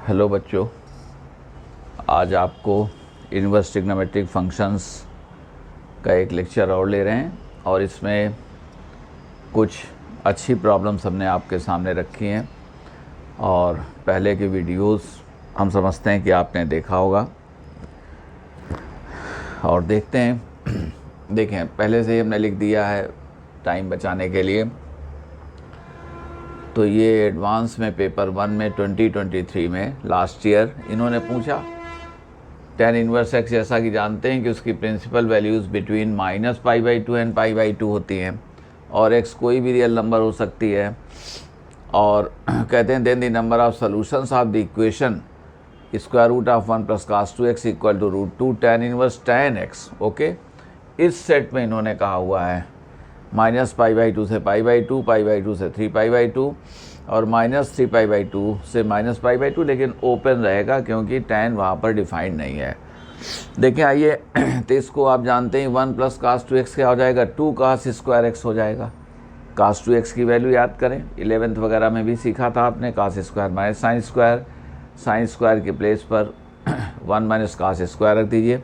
Hello बच्चों, आज आपको इनवर्स ट्रिग्नोमेट्रिक फंक्शंस का एक लेक्चर और ले रहे हैं और इसमें कुछ अच्छी प्रॉब्लम्स हमने आपके सामने रखी हैं और पहले के वीडियोस हम समझते हैं कि आपने देखा होगा और देखते हैं। देखें, पहले से ही हमने लिख दिया है टाइम बचाने के लिए। तो ये एडवांस में पेपर 1 में 2023 में लास्ट ईयर इन्होंने पूछा tan इनवर्स x, जैसा कि जानते हैं कि उसकी प्रिंसिपल वैल्यूज़ बिटवीन -π/2 एंड π/2 होती हैं और x कोई भी रियल नंबर हो सकती है। और कहते हैं then the number of solutions of the equation √1 + cos 2x = √2 tan inverse tan x। Okay, इस सेट में इन्होंने कहा हुआ है -π/2 से π/2, π/2 से 3π/2 और -3π/2 से -π/2, लेकिन ओपन रहेगा क्योंकि tan वहाँ पर डिफाइंड नहीं है। देखिए आइए, तो इसको आप जानते हैं 1 + cos 2x क्या हो जाएगा, 2 cos² x हो जाएगा। cos 2x की वैल्यू याद करें, 11th वगैरह में भी सीखा था आपने, cos² - sin स्क्वायर के प्लेस पर 1 - cos² रख दीजिए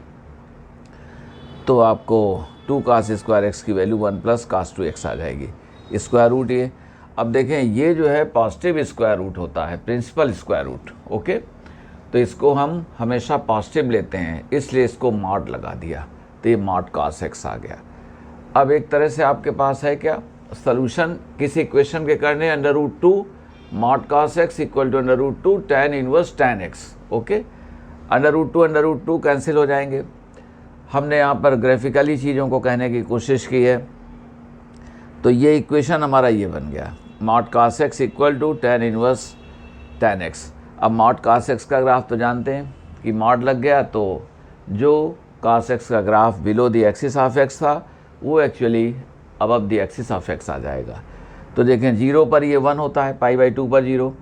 तो आपको 2 cos² x की वैल्यू 1 + cos 2x आ जाएगी। स्क्वायर रूट ये, अब देखें ये जो है पॉजिटिव स्क्वायर रूट होता है, प्रिंसिपल स्क्वायर रूट। ओके, तो इसको हम हमेशा पॉजिटिव लेते हैं, इसलिए इसको मॉड लगा दिया तो ये मॉड cos x आ गया। अब एक तरह से आपके पास है क्या, सोल्यूशन किसी इक्वेशन के करने √2 mod cos x = √2 tan inverse tan x। Okay, √2 cancel हो जाएंगे। हमने यहाँ पर ग्राफिकली चीज़ों को कहने की कोशिश की है, तो ये इक्वेशन हमारा ये बन गया, mod cos x = tan inverse tan x। अब मॉड cos x का ग्राफ तो जानते हैं कि मॉड लग गया तो जो cos x का graph below the axis of x था वो actually above the axis of x आ जाएगा। तो देखें 0 पर ये 1 होता है, π/2 पर 0।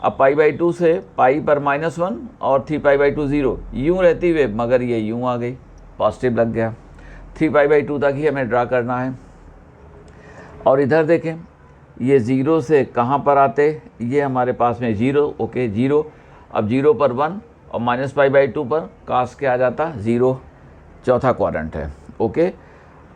अब π/2 से पाई पर -1 और 3π/2 0 यूँ रहती हुए, मगर ये यूँ आ गई, पॉजिटिव लग गया। 3π/2 तक ही हमें ड्रा करना है। और इधर देखें ये 0 से कहाँ पर आते, ये हमारे पास में 0। ओके, 0, अब 0 पर 1 और -π/2 पर cos के आ जाता 0, चौथा क्वाड्रेंट है। ओके,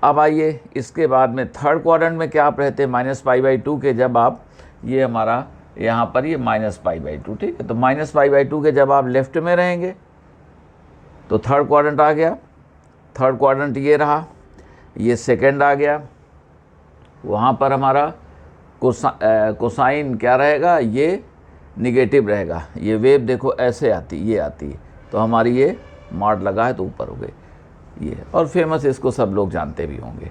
अब आइए इसके बाद में थर्ड क्वाड्रेंट में क्या आप रहते -π/2 के, जब आप ये हमारा यहाँ पर ये -π/2, ठीक है। तो -π/2 के जब आप लेफ्ट में रहेंगे तो थर्ड क्वाड्रेंट आ गया। थर्ड क्वाड्रेंट ये रहा, ये सेकंड आ गया। वहाँ पर हमारा कोसाइन क्या रहेगा, ये निगेटिव रहेगा। ये वेव देखो ऐसे आती, ये आती है, तो हमारी ये मॉड लगा है तो ऊपर हो गई ये, और फेमस इसको सब लोग जानते भी होंगे।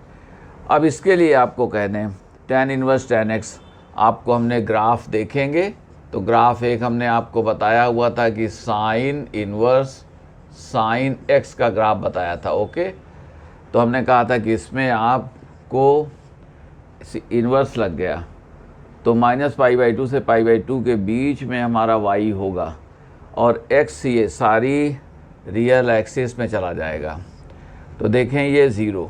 अब इसके लिए आपको कहने tan इनवर्स tan x, आपको हमने ग्राफ देखेंगे तो ग्राफ एक हमने आपको बताया हुआ था कि साइन इनवर्स साइन x का ग्राफ बताया था। ओके, तो हमने कहा था कि इसमें आपको इन्वर्स लग गया तो -π/2 से π/2 के बीच में हमारा y होगा और x ये सारी रियल एक्सिस में चला जाएगा। तो देखें ये 0,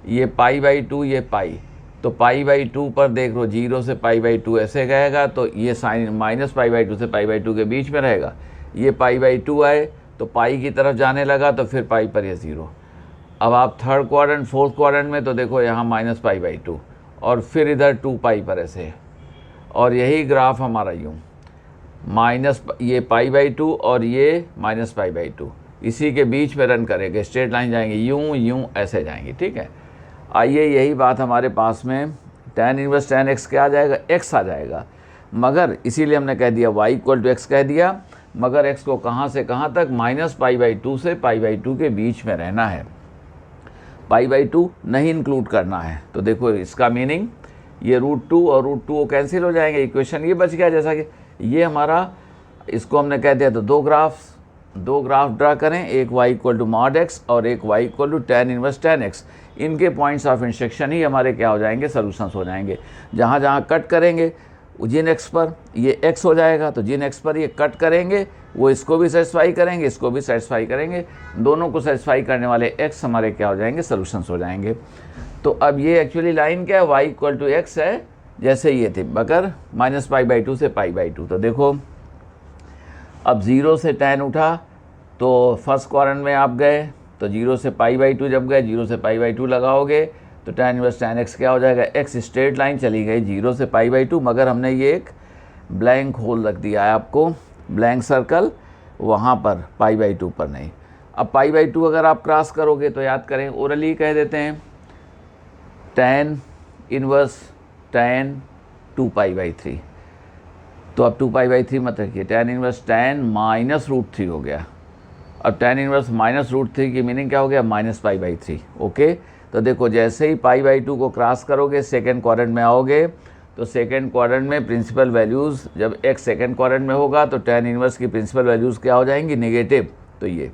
ये π/2, ये पाई, तो π/2 पर देख लो 0 से π/2 ऐसे गएगा तो ये साइन -π/2 से π/2 के बीच में रहेगा। ये π/2 आए तो पाई की तरफ जाने लगा तो फिर पाई पर ये 0। अब आप थर्ड क्वाड्रेंट फोर्थ क्वाड्रेंट में तो देखो यहाँ -π/2 और फिर इधर 2 पाई पर ऐसे, और यही ग्राफ हमारा यूँ ये π/2 और ये -π/2 इसी के बीच में रन करेंगे, स्ट्रेट लाइन जाएंगे, यूँ ऐसे जाएंगी। ठीक है, आइए यही बात हमारे पास में tan इनवर्स tan x क्या आ जाएगा, x आ जाएगा। मगर इसीलिए हमने कह दिया y = x कह दिया, मगर x को कहाँ से कहाँ तक, -π/2 से π/2 के बीच में रहना है, π/2 नहीं इंक्लूड करना है। तो देखो इसका मीनिंग ये √2 और √2 कैंसिल हो जाएंगे, इक्वेशन ये बच गया। जैसा कि ये हमारा, इसको हमने कह दिया तो दो ग्राफ ड्रा करें, एक y = mod x और एक y = tan inverse tan x। इनके पॉइंट्स ऑफ इंटरसेक्शन ही हमारे क्या हो जाएंगे, सॉल्यूशंस हो जाएंगे। जहाँ जहाँ कट करेंगे जिन x पर ये x हो जाएगा, तो जिन x पर ये कट करेंगे वो इसको भी सेटिस्फाई करेंगे, इसको भी सेटिस्फाई करेंगे, दोनों को सेटिस्फाई करने वाले x हमारे क्या हो जाएंगे, सॉल्यूशंस हो जाएंगे। तो अब ये एक्चुअली लाइन क्या है, y = x है, जैसे ये थे, मगर -π/2 से π/2। तो देखो अब 0 से tan उठा तो फर्स्ट क्वाड्रेंट में आप गए, तो 0 से π/2 जब गए 0 से π/2 लगाओगे तो tan इनवर्स tan x क्या हो जाएगा, x स्ट्रेट लाइन चली गई 0 से π/2, मगर हमने ये एक ब्लैंक होल रख दिया है आपको, ब्लैंक सर्कल, वहाँ पर π/2 पर नहीं। अब π/2 अगर आप क्रॉस करोगे तो याद करें, ओरली कह देते हैं tan इनवर्स tan 2π/3, तो अब 2π/3 मत रखिए, tan इनवर्स tan -√3 हो गया। अब tan इनवर्स -√3 की मीनिंग क्या हो गया, -π/3। ओके, तो देखो जैसे ही π/2 को क्रॉस करोगे सेकेंड क्वाड्रेंट में आओगे, तो सेकेंड क्वाड्रेंट में प्रिंसिपल वैल्यूज़ जब x सेकेंड क्वाड्रेंट में होगा तो tan इनवर्स की प्रिंसिपल वैल्यूज़ क्या हो जाएंगी, नेगेटिव। तो ये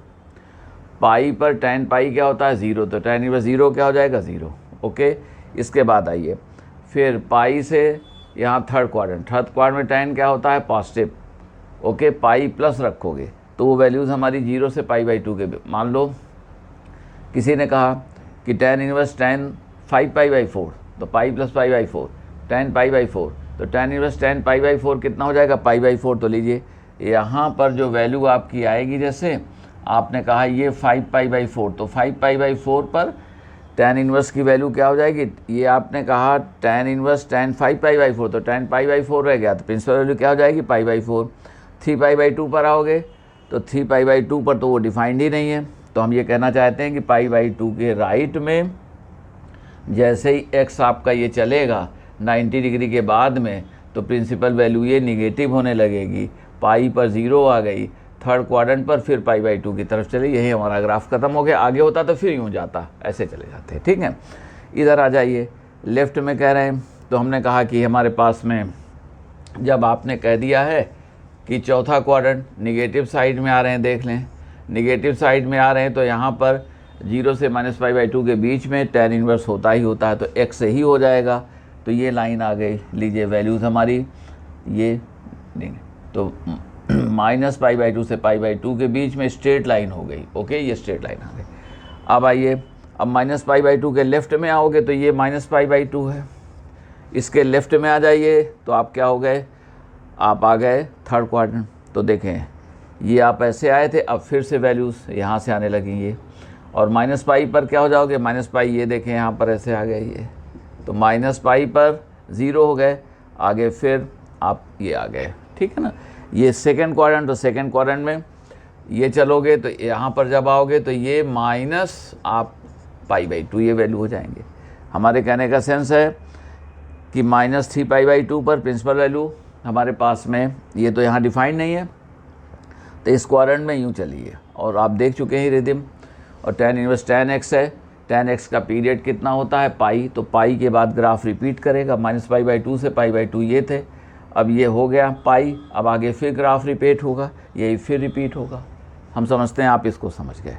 पाई पर tan पाई क्या होता है, 0, तो tan इनवर्स 0 क्या हो जाएगा, 0। ओके, इसके बाद आइए फिर पाई से यहाँ थर्ड क्वाड्रेंट में tan क्या होता है, पॉजिटिव। ओके, पाई प्लस रखोगे तो वो वैल्यूज़ हमारी 0 से π/2 के, मान लो किसी ने कहा कि tan इनवर्स tan 5π/4, तो पाई प्लस π/4 tan π/4, तो tan इनवर्स tan π/4 कितना हो जाएगा, π/4। तो लीजिए यहाँ पर जो वैल्यू आपकी आएगी, जैसे आपने कहा ये 5π/4, तो 5π/4 पर tan इनवर्स की वैल्यू क्या हो जाएगी, ये आपने कहा tan इनवर्स tan 5π/4, तो tan π/4 रह गया, तो प्रिंसिपल वैल्यू क्या हो जाएगी, π/4। 3π/2 पर आओगे तो 3π/2 पर तो वो डिफाइंड ही नहीं है, तो हम ये कहना चाहते हैं कि π/2 के राइट में जैसे ही x आपका ये चलेगा 90 डिग्री के बाद में, तो प्रिंसिपल वैल्यू ये निगेटिव होने लगेगी, पाई पर 0 आ गई, थर्ड क्वाड्रेंट पर फिर π/2 की तरफ चले, यही हमारा ग्राफ खत्म हो गया। आगे होता तो फिर यूँ जाता, ऐसे चले जाते हैं। ठीक है, इधर आ जाइए, लेफ्ट में कह रहे हैं, तो हमने कहा कि हमारे पास में जब आपने कह दिया है कि चौथा क्वाड्रेंट निगेटिव साइड में आ रहे हैं, देख लें निगेटिव साइड में आ रहे हैं, तो यहाँ पर 0 से -π/2 के बीच में tan इनवर्स होता ही होता है, तो x से ही हो जाएगा। तो ये लाइन आ गई, लीजिए वैल्यूज़ हमारी ये देंगे, तो -π/2 से π/2 के बीच में स्ट्रेट लाइन हो गई। ओके, ये स्ट्रेट लाइन आ गई। अब आइए, अब -π/2 के लेफ़्ट में आओगे तो ये -π/2 है, इसके लेफ़्ट में आ जाइए तो आप क्या हो गए, आप आ गए थर्ड क्वाड्रेंट। तो देखें ये आप ऐसे आए थे, अब फिर से वैल्यूज़ यहाँ से आने लगी ये, और -π पर क्या हो जाओगे, -π, ये देखें यहाँ पर ऐसे आ गए ये, तो -π पर 0 हो गए, आगे फिर आप ये आ गए। ठीक है ना, ये सेकेंड क्वाड्रेंट, तो सेकेंड क्वाड्रेंट में ये चलोगे तो यहाँ पर जब आओगे तो ये माइनस आप π/2 ये वैल्यू हो जाएंगे। हमारे कहने का सेंस है कि -3π/2 पर प्रिंसिपल वैल्यू हमारे पास में, ये तो यहाँ डिफाइंड नहीं है, तो इस क्वाड्रेंट में यूँ चलिए, और आप देख चुके हैं रिदम, और tan इनवर्स tan x है, tan x का पीरियड कितना होता है, पाई, तो पाई के बाद ग्राफ रिपीट करेगा, -π/2 से π/2 ये थे, अब ये हो गया पाई, अब आगे फिर ग्राफ रिपीट होगा, यही फिर रिपीट होगा। हम समझते हैं आप इसको समझ गए।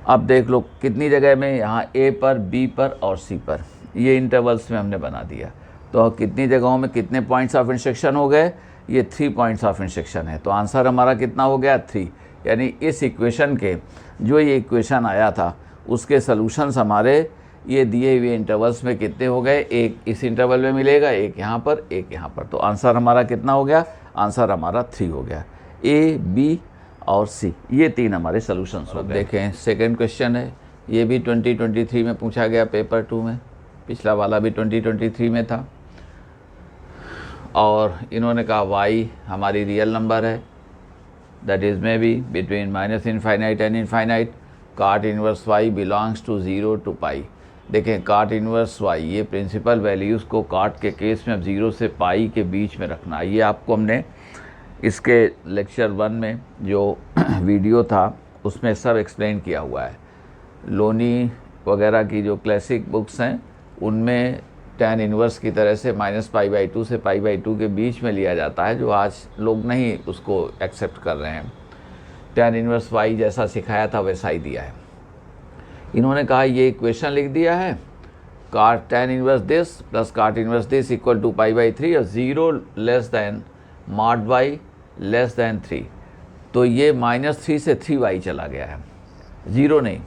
अब देख लो कितनी जगह में, यहाँ a पर, b पर और c पर, ये इंटरवल्स में हमने बना दिया, तो कितनी जगहों में कितने पॉइंट्स ऑफ इंटरसेक्शन हो गए, ये 3 पॉइंट्स ऑफ इंटरसेक्शन है। तो आंसर हमारा कितना हो गया, 3। यानी इस इक्वेशन के, जो ये इक्वेशन आया था उसके सॉल्यूशंस हमारे ये दिए हुए इंटरवल्स में कितने हो गए, एक इस इंटरवल में मिलेगा, एक यहाँ पर, एक यहाँ पर। तो आंसर हमारा कितना हो गया, आंसर हमारा 3 हो गया। ए, बी और सी, ये 3 हमारे सॉल्यूशंस हो गए। देखें सेकंड क्वेश्चन है, ये भी 2023 में पूछा गया पेपर 2 में, पिछला वाला भी 2023 में था, और इन्होंने कहा y हमारी रियल नंबर है, that is may be between -∞ and infinite, cot inverse y belongs to 0 to π। देखें काट इनवर्स y, ये प्रिंसिपल वैल्यूज़ को काट के केस में अब 0 से π के बीच में रखना। ये आपको हमने इसके लेक्चर 1 में जो वीडियो था उसमें सब एक्सप्लेन किया हुआ है। लोनी वगैरह की जो क्लासिक बुक्स हैं उनमें tan इनवर्स की तरह से -π/2 से π/2 के बीच में लिया जाता है, जो आज लोग नहीं उसको एक्सेप्ट कर रहे हैं। tan इनवर्स y जैसा सिखाया था वैसा ही दिया है। इन्होंने कहा ये इक्वेशन लिख दिया है, काट tan इनवर्स दिस प्लस काट इनवर्स दिस इक्वल टू π/3 और 0 less than mod y less than 3। तो ये -3 से 3y चला गया है, 0 नहीं,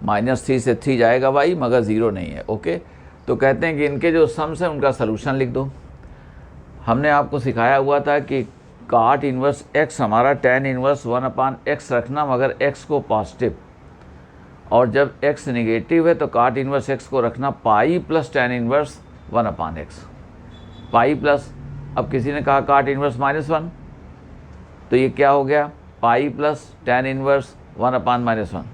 -3 से 3 जाएगा y मगर 0 नहीं है। ओके, तो कहते हैं कि इनके जो सम्स हैं उनका सलूशन लिख दो। हमने आपको सिखाया हुआ था कि काट इन्वर्स एक्स हमारा टेन इन्वर्स 1/x रखना, मगर x को पॉजिटिव, और जब x नेगेटिव है तो काट इन्वर्स x को रखना pi plus tan inverse 1/x। Pi plus, अब किसी ने कहा काट इन्वर्स -1, तो ये क्या हो गया, पाई प्लस टेन इन्वर्स 1/-1,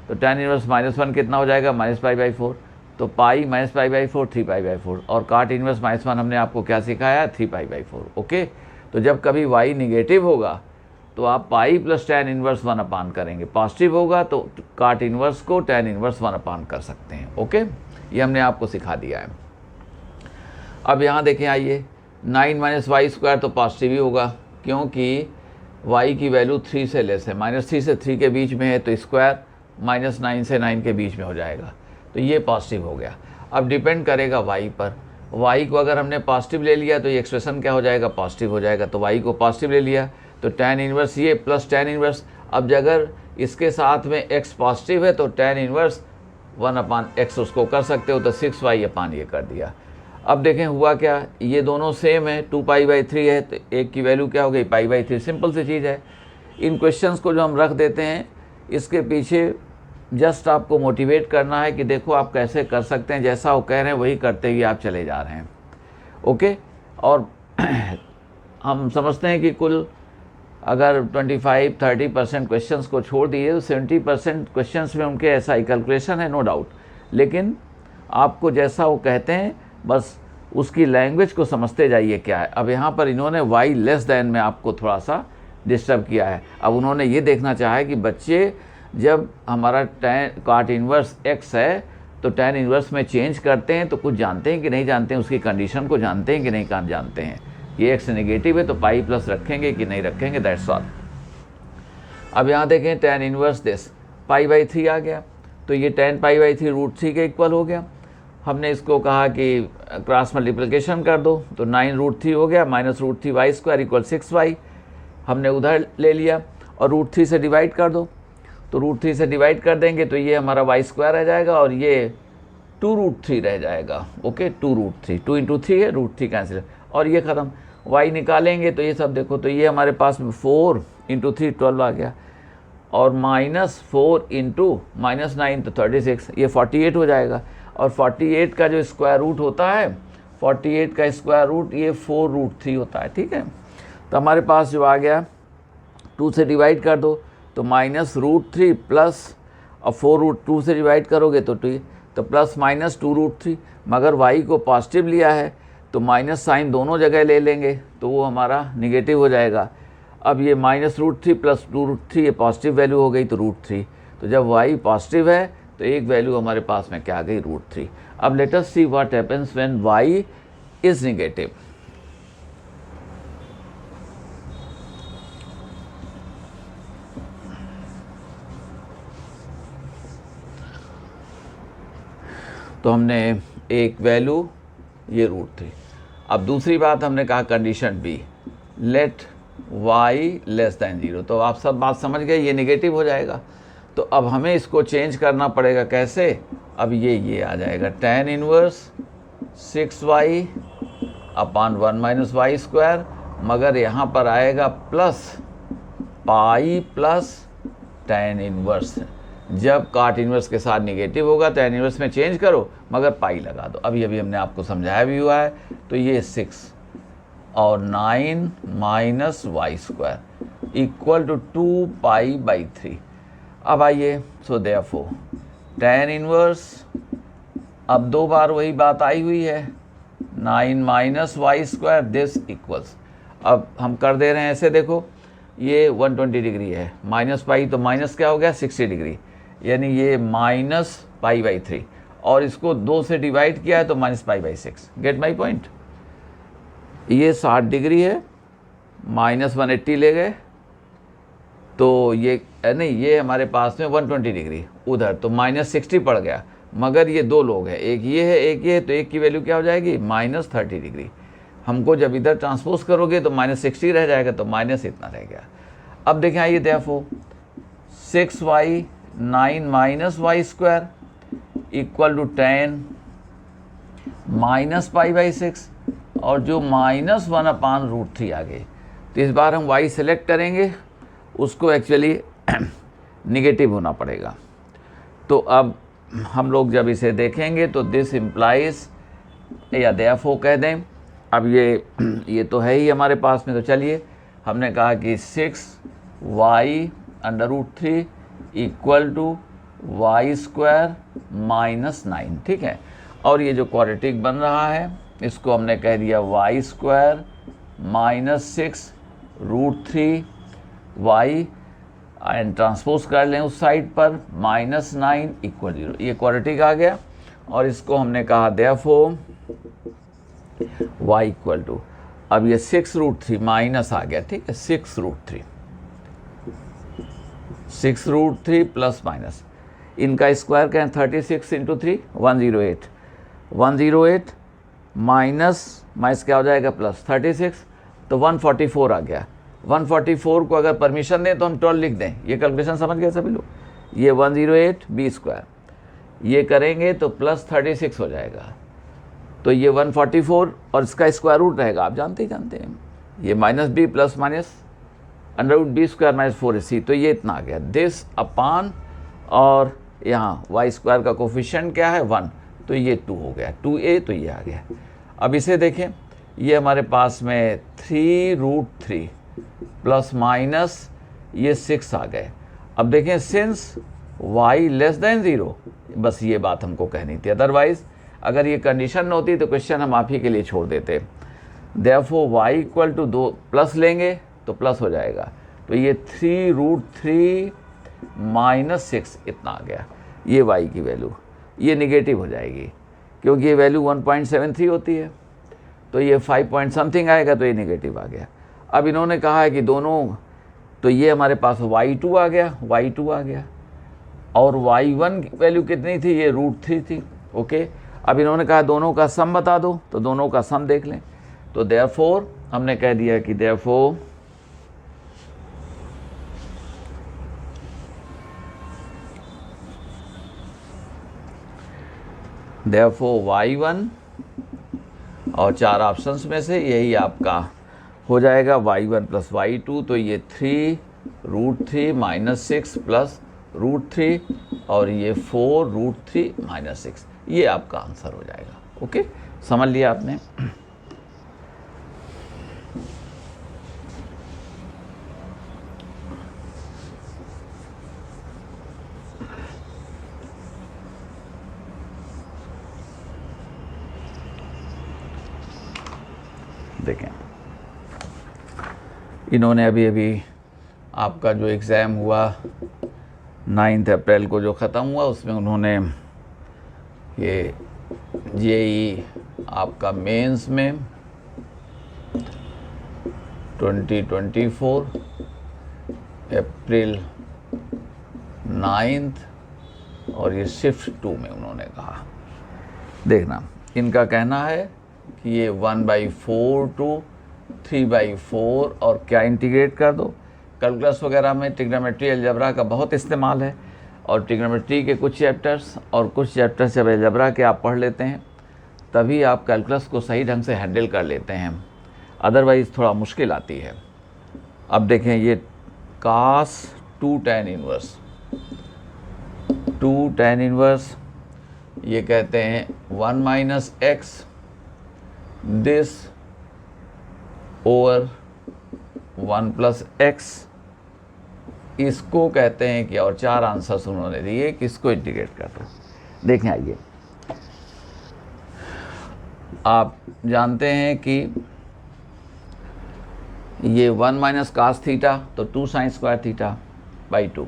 तो टेन इन्वर्स -1 कितना हो जाएगा, -π/4, तो पाई -π/4 3π/4, और काट इन्वर्स -1 हमने आपको क्या सिखाया, 3π/4। ओके, तो जब कभी y निगेटिव होगा तो आप पाई प्लस टेन इन्वर्स 1/, करेंगे, पॉजिटिव होगा तो काट इन्वर्स को टेन इन्वर्स 1/, कर सकते हैं। ओके, ये हमने आपको सिखा दिया है। अब यहाँ देखें, आइए 9 - y² तो पॉजिटिव ही होगा, क्योंकि y की वैल्यू 3 से लेस है, -3 से 3 के बीच में है, तो स्क्वायर -9 से 9 के बीच में हो जाएगा, तो ये पॉजिटिव हो गया। अब डिपेंड करेगा y पर, y को अगर हमने पॉजिटिव ले लिया तो ये एक्सप्रेशन क्या हो जाएगा, पॉजिटिव हो जाएगा, तो y को पॉजिटिव ले लिया तो टेन इन्वर्स ये प्लस टेन इन्वर्स, अब अगर इसके साथ में x पॉजिटिव है तो टेन इन्वर्स 1/x उसको कर सकते हो, तो 6y ये कर दिया। अब देखें हुआ क्या, ये दोनों सेम है, 2π/3 है, तो एक की वैल्यू क्या हो गई, π/3, सिंपल सी चीज़ है। इन क्वेश्चंस को जो हम रख देते हैं, इसके पीछे जस्ट आपको मोटिवेट करना है कि देखो आप कैसे कर सकते हैं, जैसा वो कह रहे हैं वही करते हुए आप चले जा रहे हैं। ओके, और हम समझते हैं कि कुल अगर 25-30% क्वेश्चंस को छोड़ दिए तो 70% क्वेश्चंस में उनके ऐसा ही कैलकुलेशन है, नो डाउट, लेकिन आपको जैसा वो कहते हैं बस उसकी लैंग्वेज को समझते जाइए क्या है। अब यहाँ पर इन्होंने y < में आपको थोड़ा सा डिस्टर्ब किया है। अब उन्होंने ये देखना चाहा है कि बच्चे जब हमारा टेन काट इन्वर्स x है तो टेन इन्वर्स में चेंज करते हैं तो कुछ जानते हैं कि नहीं जानते हैं, उसकी कंडीशन को जानते हैं कि नहीं जानते हैं, ये x नेगेटिव है तो पाई प्लस रखेंगे कि नहीं रखेंगे, दैट्स ऑल। अब यहाँ देखें टेन इन्वर्स दिस π/3 आ गया, तो ये 10π/3 √3 के इक्वल हो गया। हमने इसको कहा कि क्रॉस मल्टीप्लिकेशन कर दो, तो 9 √3 हो गया, -√3y² = 6y हमने उधर ले लिया, और √3 से डिवाइड कर दो, तो √3 से डिवाइड कर देंगे तो ये हमारा y² रह जाएगा और ये 2√3 रह जाएगा। ओके, 2√3, 2 × 3 है, √3 कैंसिल, और ये ख़त्म। y निकालेंगे तो ये सब देखो, तो ये हमारे पास में 4 × 3 12 आ गया, और -4 × -9 तो 36, ये 48 हो जाएगा। और 48 का जो स्क्वायर रूट होता है, 48 का स्क्वायर रूट ये 4√3 होता है, ठीक है। तो हमारे पास जो आ गया, 2 से डिवाइड कर दो तो -√3 प्लस, और 4√2 से डिवाइड करोगे तो प्लस -2√3, मगर y को पॉजिटिव लिया है तो माइनस साइन दोनों जगह ले लेंगे तो वो हमारा निगेटिव हो जाएगा। अब ये -√3 प्लस 2√3 ये पॉजिटिव वैल्यू हो गई तो √3, तो जब y पॉजिटिव है तो एक वैल्यू हमारे पास में क्या आ गई, √3। अब let us see what happens when y is negative. तो हमने एक वैल्यू ये √3। अब दूसरी बात हमने कहा कंडीशन बी, लेट y < 0, तो आप सब बात समझ गए, ये नेगेटिव हो जाएगा। तो अब हमें इसको चेंज करना पड़ेगा, कैसे, अब ये आ जाएगा tan इनवर्स 6y/1 - y², मगर यहाँ पर आएगा plus pi plus tan inverse. जब काट इनवर्स के साथ नेगेटिव होगा tan इनवर्स में चेंज करो मगर पाई लगा दो, अभी हमने आपको समझाया भी हुआ है। तो ये 6 और 9 - y² = 2π/3। अब आइए, सो देयरफॉर tan इनवर्स, अब दो बार वही बात आई हुई है, 9 - y² दिस इक्वल्स, अब हम कर दे रहे हैं ऐसे, देखो ये 120 डिग्री है, -π तो माइनस क्या हो गया, 60 डिग्री, यानी ये -π/3, और इसको 2 से डिवाइड किया है तो -π/6। Get my point. ये 60 डिग्री है, -180 ले गए तो ये नहीं, ये हमारे पास में 120 डिग्री उधर, तो -60 पड़ गया, मगर ये दो लोग हैं, एक ये है एक ये है, तो एक की वैल्यू क्या हो जाएगी, -30 डिग्री। हमको जब इधर ट्रांसपोज करोगे तो -60 रह जाएगा, तो माइनस इतना रह गया। अब देखें, आइए देयरफॉर 6y 9 - y² = 10 -π/6, और जो -1/√3 आ गए, तो इस बार हम y सेलेक्ट करेंगे, उसको एक्चुअली निगेटिव होना पड़ेगा। तो अब हम लोग जब इसे देखेंगे तो दिस इम्प्लाइज या देयरफॉर कह दें। अब ये तो है ही हमारे पास में, तो चलिए हमने कहा कि 6y√3 इक्वल टू y² -9, ठीक है। और ये जो क्वाड्रेटिक बन रहा है इसको हमने कह दिया y² -6√3 y, एंड ट्रांसपोज कर लें उस साइड पर -9 इक्वल 0। ये क्वाड्रेटिक आ गया और इसको हमने कहा देयरफॉर y इक्वल टू, अब ये 6√3 माइनस आ गया, ठीक है, 6√3 प्लस माइनस, इनका स्क्वायर करें 36 × 3 108, 108 माइनस क्या हो जाएगा प्लस 36, तो 144 आ गया। 144 को अगर परमिशन दें तो हम 12 लिख दें। ये कैलकुलेशन समझ गए सभी लोग। ये 108 b², ये करेंगे तो प्लस 36 हो जाएगा, तो ये 144 और इसका स्क्वायर रूट रहेगा, आप जानते हैं ये -b plus minus √b² -4ac, तो ये इतना आ गया दिस अपान, और यहाँ y² का कोफिशिएंट क्या है 1, तो ये 2 हो गया, 2a, तो ये आ गया। अब इसे देखें, ये हमारे पास में 3√3 प्लस माइनस ये 6 आ गए। अब देखें सिंस y लेस देन 0, बस ये बात हमको कहनी थी, अदरवाइज अगर ये कंडीशन न होती तो क्वेश्चन हम आप ही के लिए छोड़ देते। Therefore y equal to 2 plus लेंगे तो प्लस हो जाएगा, तो ये 3√3 -6 इतना आ गया। ये y की वैल्यू ये निगेटिव हो जाएगी क्योंकि ये वैल्यू 1.73 होती है, तो ये 5 पॉइंट समथिंग आएगा, तो ये निगेटिव आ गया। अब इन्होंने कहा है कि दोनों, तो ये हमारे पास y2 आ गया, y2 आ गया, और y1 की वैल्यू कितनी थी, ये √3 थी, ओके। अब इन्होंने कहा दोनों का सम बता दो, तो दोनों का सम देख लें। तो देयरफॉर हमने कह दिया कि देयरफॉर y1, और 4 ऑप्शंस में से यही आपका हो जाएगा y1 प्लस y2, तो ये 3√3 -6 प्लस √3, और ये 4√3 -6, ये आपका आंसर हो जाएगा, ओके। समझ लिया आपने। देखें, इन्होंने अभी आपका जो एग्ज़ाम हुआ 9 अप्रैल को जो ख़त्म हुआ, उसमें उन्होंने ये JEE आपका मेंस में 2024 अप्रैल 9 और ये शिफ्ट 2 में उन्होंने कहा। देखना, इनका कहना है कि ये 1/4 टू 3/4 और क्या इंटीग्रेट कर दो। कैलकुलस वगैरह में ट्रिग्नोमेट्री अलजेब्रा का बहुत इस्तेमाल है, और ट्रिग्नोमेट्री के कुछ चैप्टर्स और कुछ चैप्टर्स जब अलजेब्रा के आप पढ़ लेते हैं तभी आप कैलकुलस को सही ढंग से हैंडल कर लेते हैं, अदरवाइज़ थोड़ा मुश्किल आती है। अब देखें, ये cos 2 tan inverse, 2 tan inverse, ये कहते हैं 1 - x दिस ओवर 1 + x, इसको कहते हैं कि, और 4 आंसर्स उन्होंने दिए, किसको इंटीग्रेट कर दो। देखें, आइए, आप जानते हैं कि ये 1 - cos थीटा, तो 2 sin² theta by 2,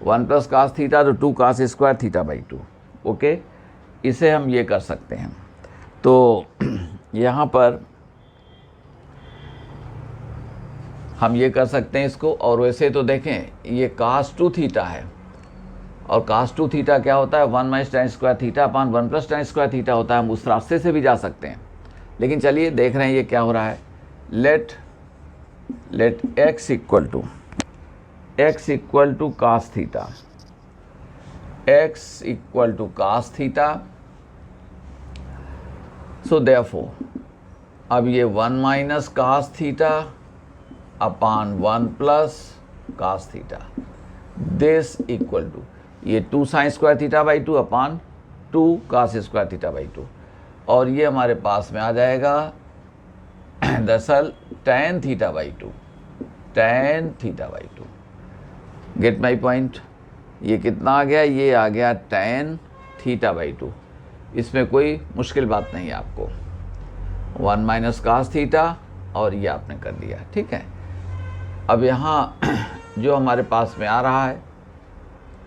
1 + cos theta, तो 2 cos² थीटा बाई 2, ओके। इसे हम ये कर सकते हैं, तो यहाँ पर हम ये कर सकते हैं इसको। और वैसे तो देखें, ये cos 2 थीटा है, और cos 2 थीटा क्या होता है, 1 - tan² theta upon 1 + tan² theta होता है। हम उस रास्ते से भी जा सकते हैं, लेकिन चलिए देख रहे हैं ये क्या हो रहा है। Let x equal to cos theta, x equal to cos theta. So therefore अब ये 1 - cos theta upon 1 plus cos theta, this equal to ये 2 sine square theta by 2 upon 2 cos square theta by 2, और ये हमारे पास में आ जाएगा दरअसल tan theta by 2, tan theta by 2। Gate my point? ये कितना आ गया? ये आ गया tan थीटा बाई 2। इसमें कोई मुश्किल बात नहीं है आपको, 1 माइनस कास थीटा, और ये आपने कर लिया, ठीक है। अब यहाँ जो हमारे पास में आ रहा है,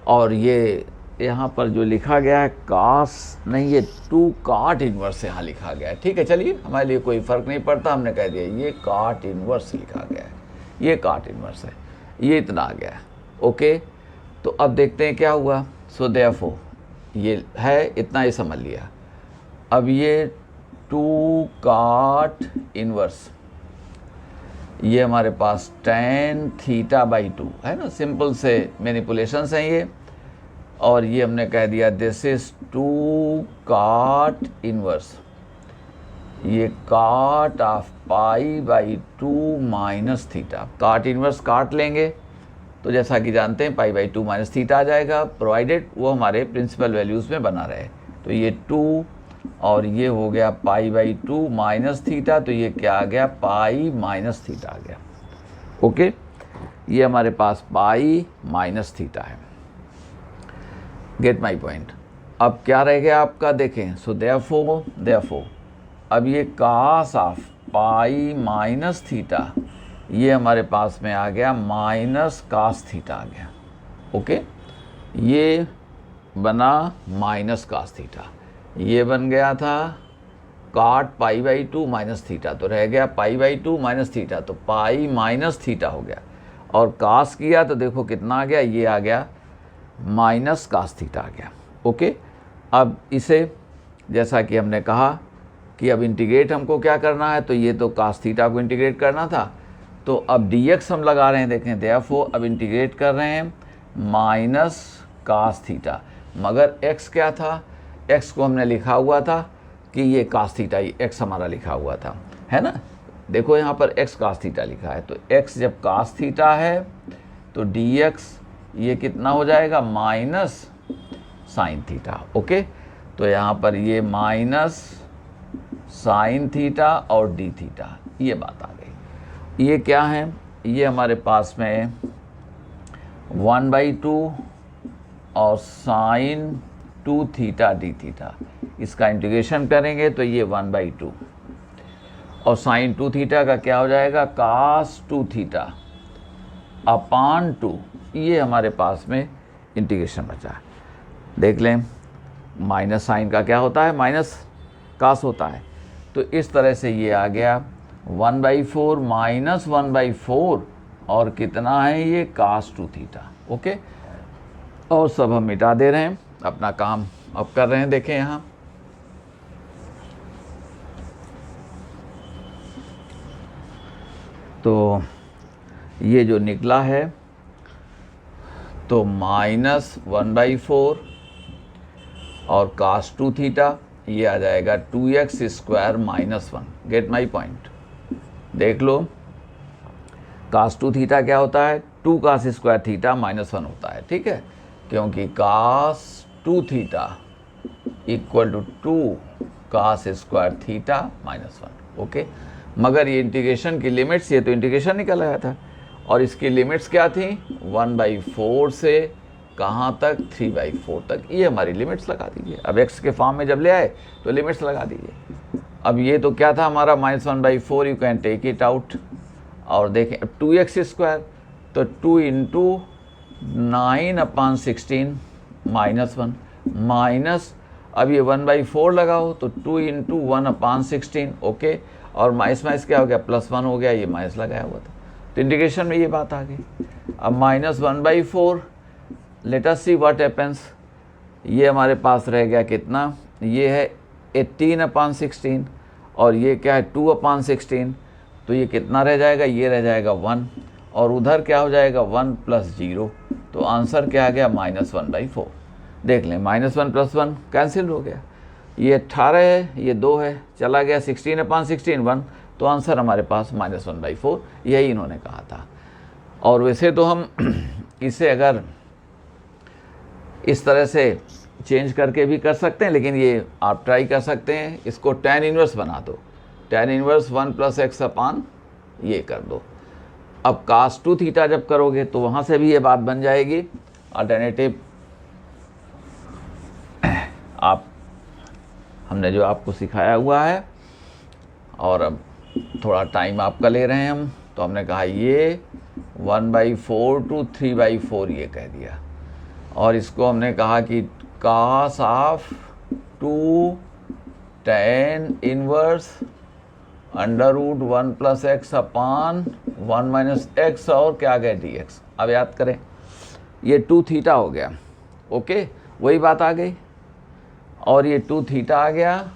और ये यहाँ पर जो लिखा गया है कास नहीं, ये 2 काट इन्वर्स यहाँ लिखा गया है, ठीक है। चलिए, हमारे लिए कोई फ़र्क नहीं पड़ता, हमने कह दिया ये काट इन्वर्स लिखा गया है, ये काट इन्वर्स है, ये इतना आ गया है, ओके। तो अब देखते हैं क्या हुआ। सो देयरफॉर ये है इतना ही समझ लिया। अब ये 2 काट इन्वर्स, ये हमारे पास tan थीटा बाई 2 है ना, सिंपल से मैनिपुलेशंस हैं ये, और ये हमने कह दिया दिस इज 2 काट इनवर्स, ये काट of pi by 2 minus theta. काट इनवर्स काट लेंगे तो जैसा कि जानते हैं पाई बाई 2 माइनस थीटा आ जाएगा, प्रोवाइडेड वो हमारे प्रिंसिपल वैल्यूज़ में बना रहे। तो ये 2 और ये हो गया पाई बाई 2 माइनस थीटा, तो ये क्या आ गया? पाई माइनस थीटा आ गया, ओके। ये हमारे पास पाई माइनस थीटा है। Gate my point? अब क्या रह गया आपका, देखें। सो देयरफॉर अब ये कास ऑफ पाई माइनस थीटा, ये हमारे पास में आ गया माइनस कास थीटा आ गया, ओके। ये बना माइनस कास थीटा, ये बन गया था काट पाई बाई 2 माइनस थीटा, तो रह गया पाई बाई 2 माइनस थीटा, तो पाई माइनस थीटा हो गया। और कास किया तो देखो कितना आ गया, ये आ गया माइनस कास थीटा आ गया, ओके। अब इसे जैसा कि हमने कहा कि अब इंटीग्रेट हमको क्या करना है, तो ये तो कास थीटा को इंटीग्रेट करना था, तो अब dx हम लगा रहे हैं, देखें। देयरफॉर अब इंटीग्रेट कर रहे हैं माइनस कास थीटा, मगर x क्या था? x को हमने लिखा हुआ था कि ये कास थीटा, ये x हमारा लिखा हुआ था, है ना। देखो यहाँ पर x कास थीटा लिखा है, तो x जब कास थीटा है तो dx ये कितना हो जाएगा? Minus sine theta, okay. तो यहाँ पर ये माइनस साइन थीटा और डी थीटा, ये बात आ गई। ये क्या है? ये हमारे पास में 1/2 और साइन 2 थीटा डी थीटा, इसका इंटीग्रेशन करेंगे तो ये 1/2 और साइन 2 थीटा का क्या हो जाएगा? कास 2 थीटा अपान 2, ये हमारे पास में इंटीग्रेशन बचा है। देख लें, माइनस साइन का क्या होता है? माइनस कास होता है। तो इस तरह से ये आ गया 1/4 माइनस 1/4 और कितना है ये? कास 2 थीटा, ओके। और सब हम मिटा दे रहे हैं, अपना काम अब कर रहे हैं। देखें यहाँ तो ये जो निकला है तो माइनस 1/4 और कास 2 थीटा, ये आ जाएगा 2x square minus 1। Gate my point? देख लो, कास 2 थीटा क्या होता है? 2 कास स्क्वायर थीटा माइनस 1 होता है, ठीक है, क्योंकि cos 2 theta equal to 2 cos square theta minus 1, okay. मगर ये इंटीग्रेशन की लिमिट्स, ये तो इंटीग्रेशन निकल आया था, और इसकी लिमिट्स क्या थी? 1/4 से कहाँ तक? 3/4 तक, ये हमारी लिमिट्स लगा दीजिए। अब x के फॉर्म में जब ले आए तो लिमिट्स लगा दीजिए। अब ये तो क्या था हमारा? Minus 1/4, you can take it out. और देखें अब 2x स्क्वायर, तो 2 इंटू 9/16 माइनस 1 माइनस, अब ये 1/4 लगाओ तो 2 इंटू 1/16, ओके। और माइनस माइनस क्या हो गया? +1 हो गया, ये माइनस लगाया हुआ था, तो इंटीग्रेशन में ये बात आ गई। अब minus 1/4, let us see what happens. ये हमारे पास रह गया कितना? ये है 18/16 और ये क्या है? 2/16, तो ये कितना रह जाएगा? ये रह जाएगा 1, और उधर क्या हो जाएगा? 1 + 0, तो आंसर क्या आ गया? -1/4। देख लें, -1 + 1 कैंसिल हो गया, ये 18 है, ये 2 है, चला गया 16/16 1, तो आंसर हमारे पास -1/4 यही इन्होंने कहा था। और वैसे तो हम इसे अगर इस तरह से चेंज करके भी कर सकते हैं, लेकिन ये आप ट्राई कर सकते हैं, इसको tan इनवर्स बना दो, tan इनवर्स 1 + x अपान ये कर दो। अब cos 2 थीटा जब करोगे तो वहाँ से भी ये बात बन जाएगी। अल्टरनेटिव आप हमने जो आपको सिखाया हुआ है, और अब थोड़ा टाइम आपका ले रहे हैं हम, तो हमने कहा ये 1/4 to 3/4 ये कह दिया, और इसको हमने कहा कि cos of 2 tan inverse √1 + x upon 1 - x और क्या गए dx। अब याद करें, ये 2 थीटा हो गया, ओके, वही बात आ गई, और ये 2 थीटा आ गया।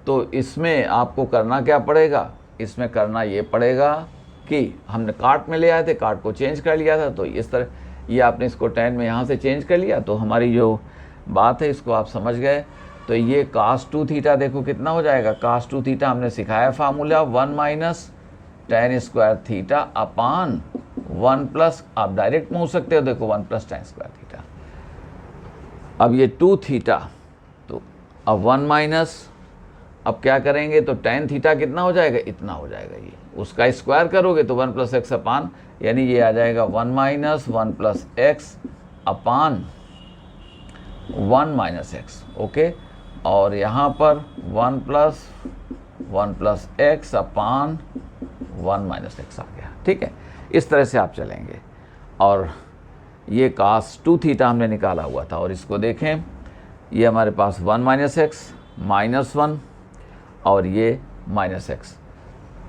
तो इसमें आपको करना क्या पड़ेगा, इसमें करना ये पड़ेगा कि हमने काट में ले आए थे, काट को चेंज कर लिया था, तो इस तरह ये आपने इसको tan में यहाँ से चेंज कर लिया, तो हमारी जो बात है इसको आप समझ गए। तो ये cos 2 थीटा देखो कितना हो जाएगा, cos 2 थीटा हमने सिखाया formula 1 - tan square theta upon 1 + आप डायरेक्ट पूछ सकते हो, देखो 1 + tan स्क्वायर थीटा। अब ये 2 थीटा, तो अब 1 अब क्या करेंगे, तो tan थीटा कितना हो जाएगा, इतना हो जाएगा, ये उसका स्क्वायर करोगे तो 1 + x अपान, यानी ये आ जाएगा 1 - 1 + x अपान 1 - x, ओके। और यहाँ पर 1 + 1 + x अपान 1 - x आ गया, ठीक है। इस तरह से आप चलेंगे, और ये cos 2 थीटा हमने निकाला हुआ था, और इसको देखें, ये हमारे पास 1 - x -1 और ये -x,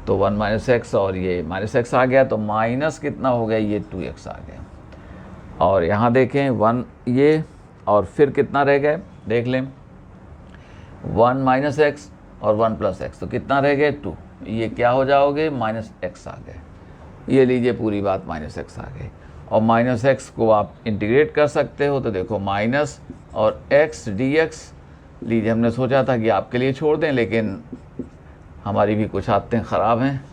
तो 1 - x और ये -x आ गया, तो माइनस कितना हो गया, ये 2x आ गया। और यहाँ देखें 1 ये, और फिर कितना रह गए, देख लें 1 - x और 1 + x, तो कितना रह गए 2, ये क्या हो जाओगे -x आ गए, ये लीजिए पूरी बात -x आ गई। और -x को आप इंटीग्रेट कर सकते हो, तो देखो माइनस और x dx लीजिए, हमने सोचा था कि आपके लिए छोड़ दें, लेकिन हमारी भी कुछ आदतें ख़राब हैं,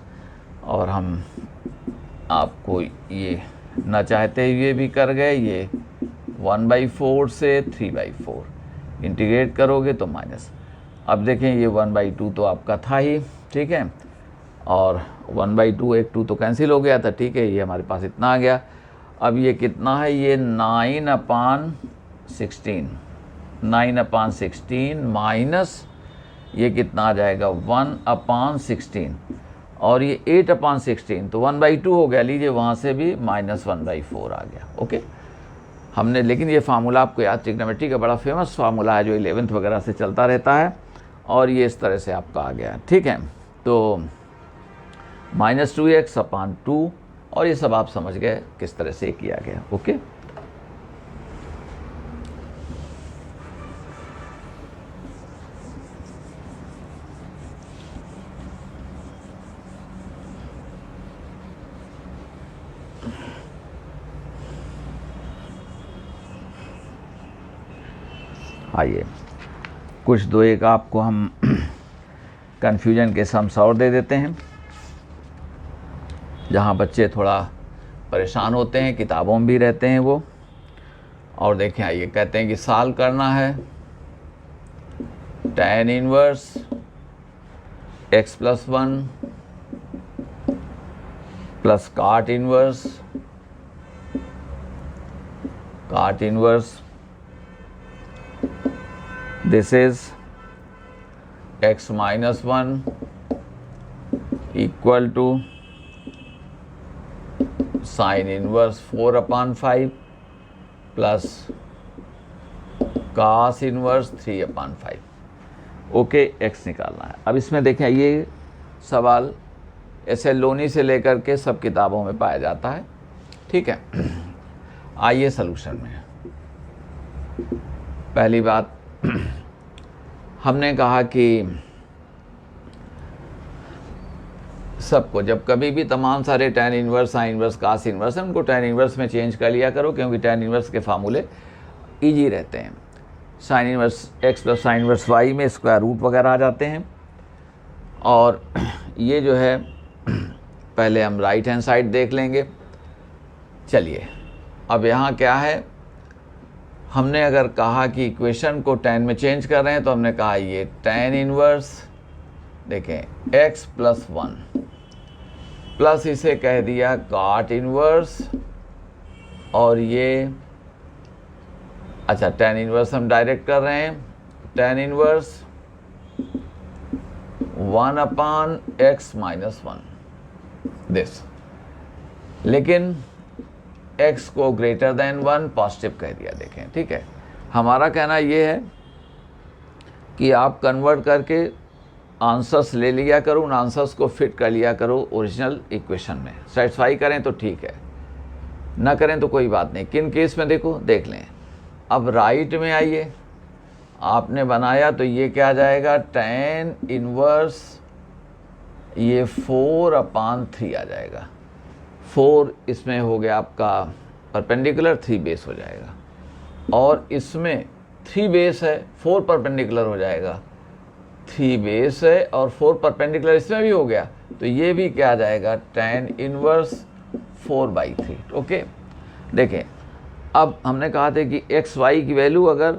और हम आपको ये न चाहते हुए भी कर गए। ये 1/4 से 3/4 इंटीग्रेट करोगे तो माइनस, अब देखें ये 1/2 तो आपका था ही, ठीक है, और 1/2 एक 2 तो कैंसिल हो गया था, ठीक है, ये हमारे पास इतना आ गया। अब ये कितना है, ये 9/16, 9/16 माइनस ये कितना आ जाएगा 1/16, और ये 8/16, तो 1/2 हो गया, लीजिए वहाँ से भी -1/4 आ गया, ओके। हमने, लेकिन ये फार्मूला आपको याद, ट्रिग्नोमेट्री का बड़ा फेमस फार्मूला है जो 11th वगैरह से चलता रहता है, और ये इस तरह से आपका आ गया, ठीक है। तो -2x अपान 2, और ये सब आप समझ गए किस तरह से किया गया, ओके। आइए कुछ दो एक आपको हम कन्फ्यूजन के सम्स और दे देते हैं, जहाँ बच्चे थोड़ा परेशान होते हैं, किताबों में भी रहते हैं वो। और देखें, आइए कहते हैं कि सॉल्व करना है tan inverse x + 1 plus cot inverse this is x - 1 equal to sin inverse 4/5 plus cos inverse 3/5, okay. x निकालना है। अब इसमें देखें, ये सवाल ऐसे लोनी से लेकर के सब किताबों में पाया जाता है, ठीक है। आइए सलूशन में, पहली बात हमने कहा कि सबको जब कभी भी तमाम सारे tan inverse, sin inverse, cos inverse है, उनको tan इनवर्स में चेंज कर लिया करो, क्योंकि tan इनवर्स के फार्मूले इजी रहते हैं। sin inverse x + sin inverse y में स्क्वायर रूट वगैरह आ जाते हैं, और ये जो है पहले हम राइट हैंड साइड देख लेंगे। चलिए, अब यहाँ क्या है, हमने अगर कहा कि इक्वेशन को tan में चेंज कर रहे हैं तो हमने कहा ये tan इनवर्स, देखें x प्लस 1 प्लस इसे कह दिया cot इनवर्स, और ये अच्छा tan इनवर्स हम डायरेक्ट कर रहे हैं, tan inverse 1 upon x minus 1 this, लेकिन x को ग्रेटर देन 1 पॉजिटिव कह दिया। देखें, ठीक है, हमारा कहना ये है कि आप कन्वर्ट करके आंसर्स ले लिया करो, उन आंसर्स को फिट कर लिया करो ओरिजिनल इक्वेशन में। सेटिस्फाई करें तो ठीक है, ना करें तो कोई बात नहीं। किन केस में देखो, देख लें। अब राइट में आइए, आपने बनाया तो ये क्या आ जाएगा, tan इनवर्स ये 4/3 आ जाएगा। 4 इसमें हो गया आपका परपेंडिकुलर, 3 बेस हो जाएगा, और इसमें 3 बेस है, 4 परपेंडिकुलर हो जाएगा। 3 बेस है और 4 परपेंडिकुलर इसमें भी हो गया, तो ये भी क्या आ जाएगा, tan इनवर्स 4/3। ओके, देखें, अब हमने कहा था कि एक्स वाई की वैल्यू अगर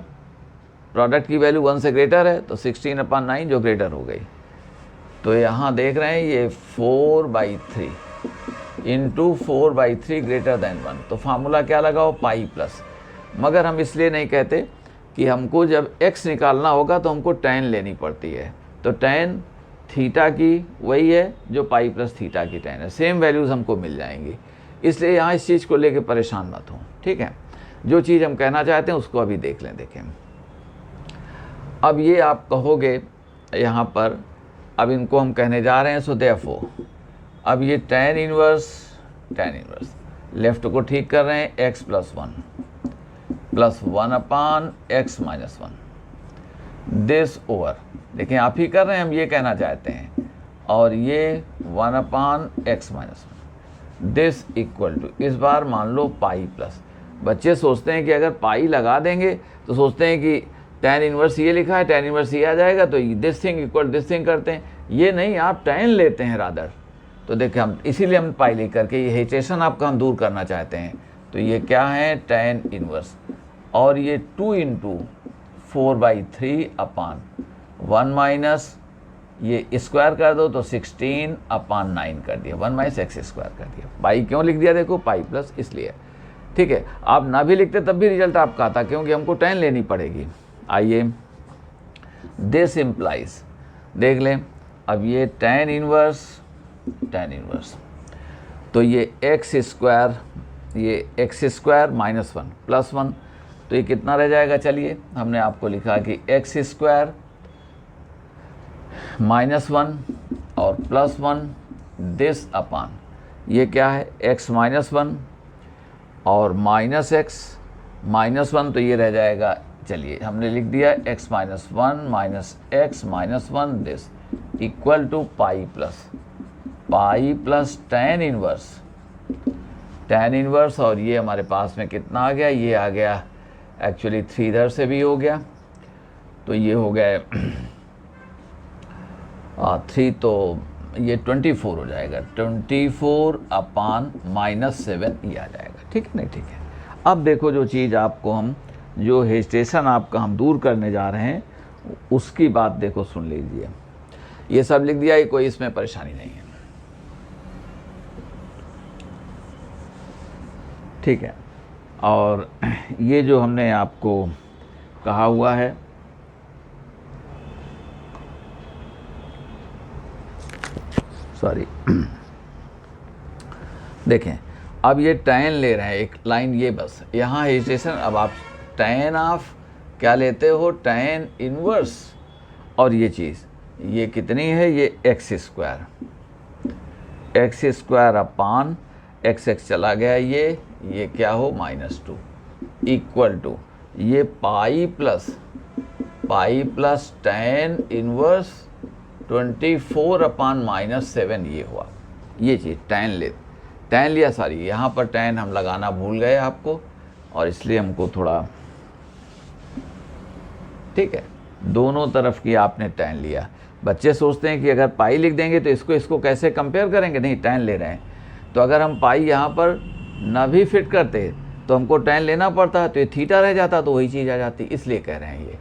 प्रोडक्ट की वैल्यू 1 से ग्रेटर है तो 16/9 जो ग्रेटर हो गई। तो यहाँ देख रहे हैं ये 4/3 इंटू 4/3 ग्रेटर देन 1, तो फार्मूला क्या लगाओ, पाई प्लस। मगर हम इसलिए नहीं कहते कि हमको जब x निकालना होगा तो हमको tan लेनी पड़ती है, तो tan थीटा की वही है जो पाई प्लस थीटा की tan है, सेम वैल्यूज़ हमको मिल जाएंगी। इसलिए यहाँ इस चीज़ को लेके परेशान मत हो, ठीक है। जो चीज़ हम कहना चाहते हैं उसको अभी देख लें। देखें, अब ये आप कहोगे यहाँ पर, अब इनको हम कहने जा रहे हैं, सो देयरफॉर अब ये tan इनवर्स लेफ्ट को ठीक कर रहे हैं, x plus 1 upon x minus 1 this over, देखिए आप ही कर रहे हैं, हम ये कहना चाहते हैं, और ये 1 upon x minus 1 this equal to, इस बार मान लो पाई प्लस। बच्चे सोचते हैं कि अगर पाई लगा देंगे तो सोचते हैं कि tan इनवर्स ये लिखा है, tan इनवर्स ये आ जाएगा, तो this thing equal this thing करते हैं। ये नहीं, आप tan लेते हैं रादर। तो देखिए, हम इसीलिए हम पाई लिख करके ये हेजिटेशन आपका हम दूर करना चाहते हैं। तो ये क्या है, tan इनवर्स, और ये 2 इंटू 4/3 अपान 1 माइनस ये स्क्वायर कर दो तो 16/9 कर दिया, 1 माइनस x स्क्वायर कर दिया। पाई क्यों लिख दिया, देखो पाई प्लस इसलिए, ठीक है। आप ना भी लिखते तब भी रिजल्ट आपका आता, क्योंकि हमको tan लेनी पड़ेगी। आइए, दिस इम्प्लाइज, देख लें, अब ये tan इनवर्स तो ये x स्क्वायर माइनस 1 प्लस 1, तो ये कितना रह जाएगा। चलिए, हमने आपको लिखा कि x स्क्वायर माइनस 1 और प्लस 1 दिस अपान, ये क्या है, x माइनस 1 और माइनस x माइनस 1, तो ये रह जाएगा। चलिए, हमने लिख दिया x minus 1 minus x minus 1 this equal to pi plus tan inverse, और ये हमारे पास में कितना आ गया, ये आ गया एक्चुअली 3 इधर से भी हो गया, तो ये हो गया 3, तो ये 24 हो जाएगा, 24 अपान माइनस 7 ये आ जाएगा, ठीक है नहीं, ठीक है। अब देखो, जो चीज़ आपको हम, जो हेजिटेशन आपका हम दूर करने जा रहे हैं उसकी बात देखो, सुन लीजिए। ये सब लिख दिया, ये कोई इसमें परेशानी नहीं है, ठीक है। और ये जो हमने आपको कहा हुआ है, सॉरी, देखें, अब ये tan ले रहे हैं, एक लाइन ये बस यहाँ हेजिटेशन। अब आप tan ऑफ क्या लेते हो, tan इनवर्स, और ये चीज़ ये कितनी है, ये x स्क्वायर अपान x चला गया, ये क्या हो, -2 इक्वल टू ये पाई प्लस tan इनवर्स 24 अपान -7 ये हुआ। ये चीज़ tan लिया, सॉरी यहाँ पर tan हम लगाना भूल गए आपको, और इसलिए हमको थोड़ा, ठीक है, दोनों तरफ की आपने tan लिया। बच्चे सोचते हैं कि अगर पाई लिख देंगे तो इसको कैसे कंपेयर करेंगे, नहीं tan ले रहे हैं। तो अगर हम पाई यहाँ पर ना भी फिट करते तो हमको tan लेना पड़ता, तो ये थीटा रह जाता, तो वही चीज़ आ जाती, इसलिए कह रहे हैं ये।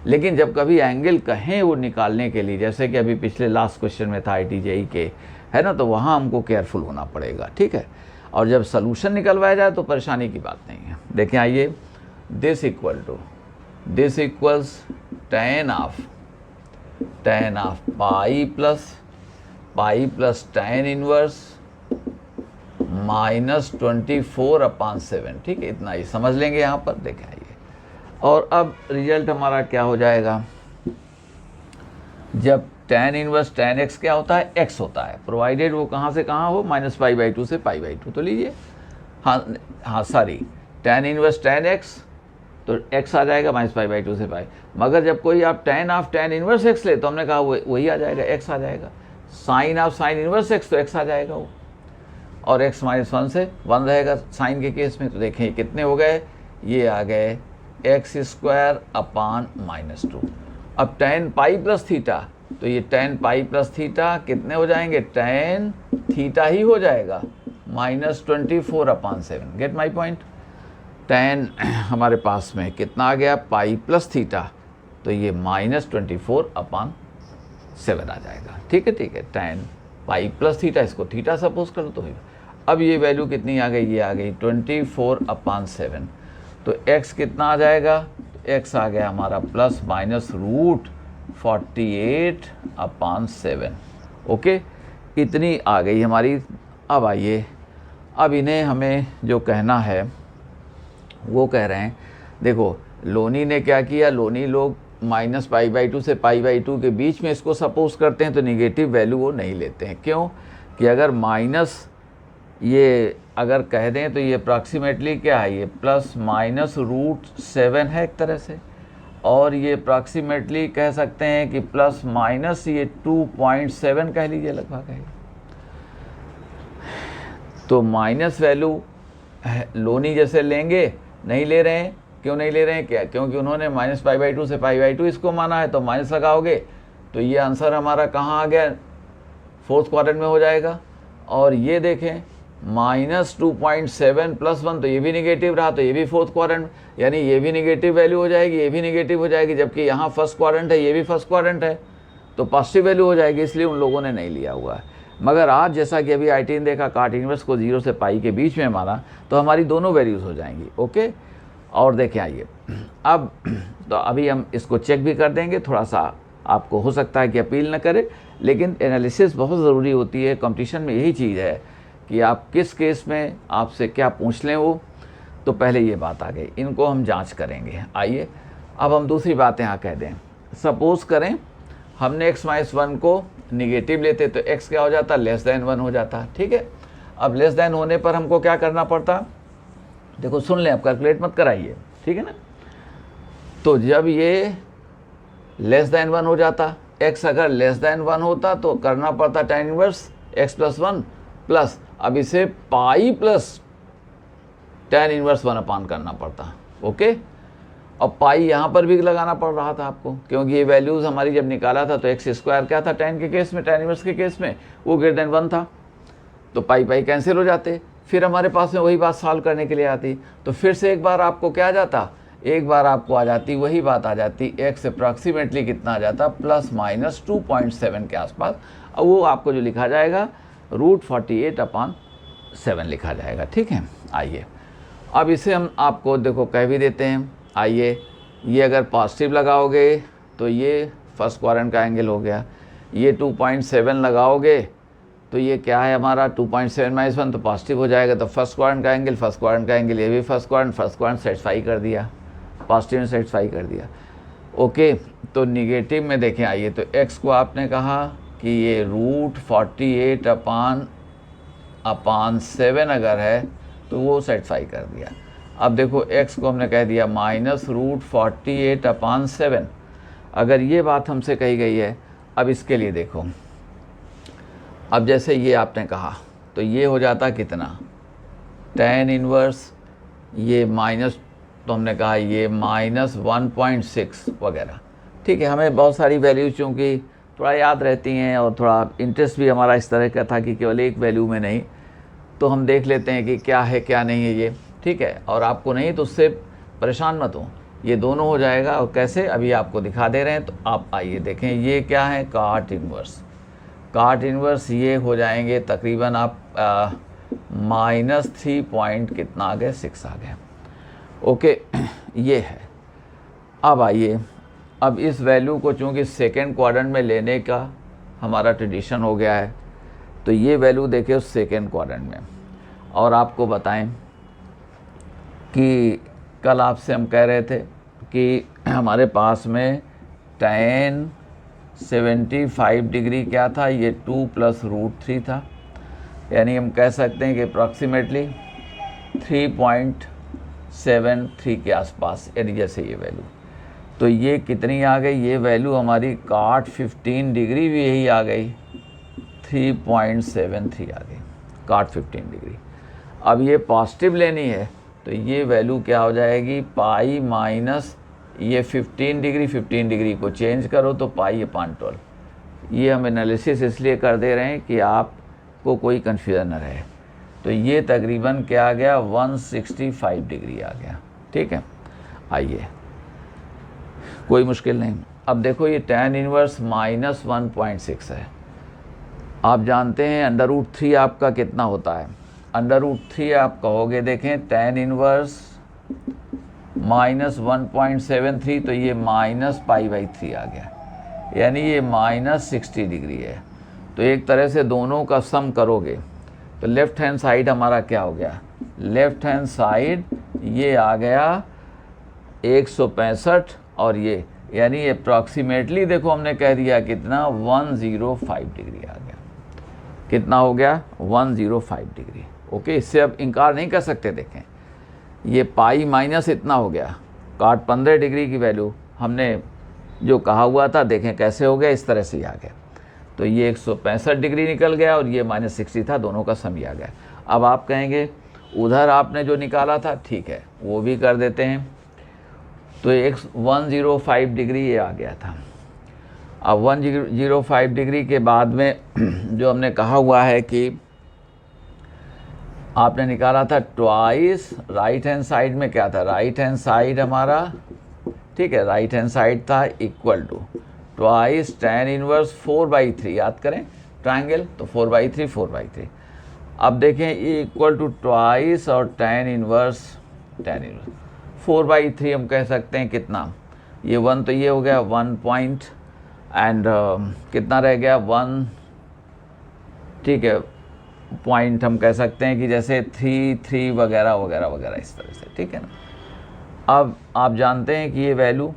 लेकिन जब कभी एंगल कहें वो निकालने के लिए, जैसे कि अभी पिछले लास्ट क्वेश्चन में था IIT-JEE के, है ना, तो वहाँ हमको केयरफुल होना पड़ेगा, ठीक है। और जब सोल्यूशन निकलवाया जाए तो परेशानी की बात नहीं है। देखें आइए, this equals tan of pi plus tan inverse -24/7, ठीक है, इतना ही समझ लेंगे यहाँ पर। देखें आइए, और अब रिजल्ट हमारा क्या हो जाएगा, जब tan इनवर्स tan x क्या होता है, x होता है, प्रोवाइडेड वो कहाँ से कहाँ हो, -π/2 से π/2। तो लीजिए, हाँ sorry, tan inverse tan x, तो x आ जाएगा -π/2 से π। मगर जब कोई आप tan इनवर्स x ले, तो हमने कहा वही आ जाएगा, x आ जाएगा। sin इनवर्स x, तो x आ जाएगा वो, और x -1 से 1 रहेगा साइन के केस में। तो देखें कितने हो गए, ये आ गए x² अपान -2। अब tan पाई प्लस थीटा, तो ये tan पाई प्लस थीटा कितने हो जाएंगे, tan थीटा ही हो जाएगा, -24/7। Gate my point. tan हमारे पास में कितना आ गया, पाई प्लस थीटा, तो ये -24/7 आ जाएगा, ठीक है। tan पाई प्लस थीटा, इसको थीटा सपोज कर लो तो अब ये वैल्यू कितनी आ गई, ये आ गई 24/7। तो x कितना आ जाएगा, x आ गया हमारा ±√48/7। ओके, इतनी आ गई हमारी। अब आइए, अब इन्हें हमें जो कहना है वो कह रहे हैं, देखो लोनी ने क्या किया, लोनी लोग -π/2 से π/2 के बीच में इसको सपोज करते हैं, तो निगेटिव वैल्यू वो नहीं लेते हैं। क्यों कि अगर माइनस ये अगर कह दें तो ये अप्रॉक्सीमेटली क्या है, ये ±√7 है एक तरह से, और ये अप्रॉक्सीमेटली कह सकते हैं कि प्लस माइनस ये 2.7 कह लीजिए लगभग है। तो माइनस वैल्यू लोनी जैसे लेंगे, नहीं ले रहे हैं। क्यों नहीं ले रहे हैं, क्या, क्योंकि उन्होंने -π/2 से π/2 इसको माना है, तो माइनस लगाओगे तो ये आंसर हमारा कहाँ आ गया, फोर्थ क्वाड्रेंट में हो जाएगा। और ये देखें -2.7 + 1, तो ये भी निगेटिव रहा, तो ये भी फोर्थ क्वाड्रेंट, यानी ये भी निगेटिव वैल्यू हो जाएगी, ये भी निगेटिव हो जाएगी, जबकि यहाँ फर्स्ट क्वाड्रेंट है, ये भी फर्स्ट क्वाड्रेंट है, तो पॉजिटिव वैल्यू हो जाएगी, इसलिए उन लोगों ने नहीं लिया हुआ है। मगर आज जैसा कि अभी IIT ने देखा, काट इनवर्स को 0 से पाई के बीच में माना, तो हमारी दोनों वैल्यूज़ हो जाएंगी। ओके, और देखें आइए, अब तो अभी हम इसको चेक भी कर देंगे, थोड़ा सा आपको हो सकता है कि अपील न करे, लेकिन एनालिसिस बहुत ज़रूरी होती है। कंपटीशन में यही चीज़ है कि आप किस केस में आपसे क्या पूछ लें वो, तो पहले ये बात आ गई, इनको हम जांच करेंगे। आइए अब हम दूसरी बात यहाँ कह दें, सपोज़ करें हमने x-1 को निगेटिव लेते तो x क्या हो जाता, <1 हो जाता, ठीक है। अब <1 होने पर हमको क्या करना पड़ता, देखो सुन लें, अब कैलकुलेट मत कराइए, ठीक है ना। तो जब ये <1 हो जाता, x अगर <1 होता तो करना पड़ता tan इनवर्स x + 1 प्लस, अब इसे पाई प्लस tan इनवर्स 1 करना पड़ता। ओके, और पाई यहाँ पर भी लगाना पड़ रहा था आपको, क्योंकि ये वैल्यूज़ हमारी जब निकाला था तो x² क्या था tan के केस में, tan इनवर्स के केस में वो >1 था, तो पाई कैंसिल हो जाते। फिर हमारे पास में वही बात सॉल्व करने के लिए आती, तो फिर से एक बार आपको क्या आ जाता, एक बार आपको आ जाती वही बात आ जाती, x अप्रॉक्सीमेटली कितना आ जाता, ±2.7 के आसपास। अब वो आपको जो लिखा जाएगा √48/7 लिखा जाएगा, ठीक है। आइए अब इसे हम आपको देखो कह भी देते हैं। आइए, ये अगर पॉजिटिव लगाओगे तो ये फर्स्ट क्वाड्रेंट का एंगल हो गया, ये 2.7 लगाओगे तो ये क्या है हमारा 2.7 - 1, तो पॉजिटिव हो जाएगा, तो फर्स्ट क्वाड्रेंट का एंगल, ये भी फर्स्ट क्वाड्रेंट सेटिस्फाई कर दिया, पॉजिटिव ने सेटिस्फाई कर दिया। ओके, तो निगेटिव में देखें, आइए तो x को आपने कहा कि ये √48/7 अगर है तो वो सेटिस्फाई कर दिया। अब देखो x को हमने कह दिया -√48/7, अगर ये बात हमसे कही गई है। अब इसके लिए देखो, अब जैसे ये आपने कहा तो ये हो जाता कितना, tan इनवर्स, ये माइनस, तो हमने कहा ये -1.6 वगैरह, ठीक है। हमें बहुत सारी वैल्यूज चूँकि थोड़ा याद रहती हैं, और थोड़ा इंटरेस्ट भी हमारा इस तरह का था कि केवल एक वैल्यू में नहीं, तो हम देख लेते हैं कि क्या है क्या नहीं है ये, ठीक है। और आपको नहीं तो उससे परेशान मत हो, ये दोनों हो जाएगा। और कैसे, अभी आपको दिखा दे रहे हैं। तो आप आइए देखें, ये क्या है, काट इन्वर्स। काट इन्वर्स ये हो जाएंगे तकरीबन आप -3 पॉइंट कितना आ गए, 6 आ गए। ओके, ये है। अब आइए, अब इस वैल्यू को चूँकि सेकेंड क्वाड्रेंट में लेने का हमारा ट्रेडिशन हो गया है, तो ये वैल्यू देखें उस सेकेंड क्वाड्रेंट में। और आपको बताएं कि कल आपसे हम कह रहे थे कि हमारे पास में tan 75 डिग्री क्या था, ये 2 + √3 था, यानी हम कह सकते हैं कि अप्रॉक्सीमेटली 3.73 के आसपास, यानी जैसे ये वैल्यू। तो ये कितनी आ गई, ये वैल्यू हमारी काट 15 डिग्री भी यही आ गई, 3.73 आ गई काट 15 डिग्री। अब ये पॉजिटिव लेनी है तो ये वैल्यू क्या हो जाएगी, पाई माइनस ये 15 डिग्री, 15 डिग्री को चेंज करो तो π/12। ये हम एनालिसिस इसलिए कर दे रहे हैं कि आपको कोई कन्फ्यूजन न रहे। तो ये तकरीबन क्या आ गया, 165 डिग्री आ गया, ठीक है। आइए, कोई मुश्किल नहीं। अब देखो ये tan इनवर्स -1.6 है। आप जानते हैं √3 आपका कितना होता है, √3 आप कहोगे, देखें tan इनवर्स -1.73, तो ये -π/3 आ गया, यानी ये -60 डिग्री है। तो एक तरह से दोनों का सम करोगे तो लेफ़्ट हैंड साइड हमारा क्या हो गया, लेफ़्ट हैंड साइड ये आ गया 165, और ये यानी अप्रॉक्सीमेटली देखो हमने कह दिया कितना, 105 डिग्री आ गया। कितना हो गया, 105 डिग्री। ओके, इससे अब इनकार नहीं कर सकते। देखें ये पाई माइनस इतना हो गया, काट 15 डिग्री की वैल्यू हमने जो कहा हुआ था, देखें कैसे हो गया, इस तरह से ही आ गया। तो ये 165 डिग्री निकल गया और ये -60 था, दोनों का सम ही आ गया। अब आप कहेंगे उधर आपने जो निकाला था, ठीक है वो भी कर देते हैं। तो 105 डिग्री ये आ गया था। अब 105 डिग्री के बाद में जो हमने कहा हुआ है कि आपने निकाला था ट्वाइस, राइट हैंड साइड में क्या था, राइट हैंड साइड हमारा, ठीक है, राइट हैंड साइड था equal to twice tan inverse 4/3, याद करें ट्रायंगल, तो 4/3 4/3। अब देखें ये इक्वल टू ट्वाइस और tan इनवर्स 4/3 हम कह सकते हैं कितना, ये 1 तो ये हो गया 1 पॉइंट एंड कितना रह गया 1, ठीक है, पॉइंट हम कह सकते हैं कि जैसे 3 वगैरह वगैरह वगैरह इस तरह से, ठीक है ना। अब आप जानते हैं कि ये वैल्यू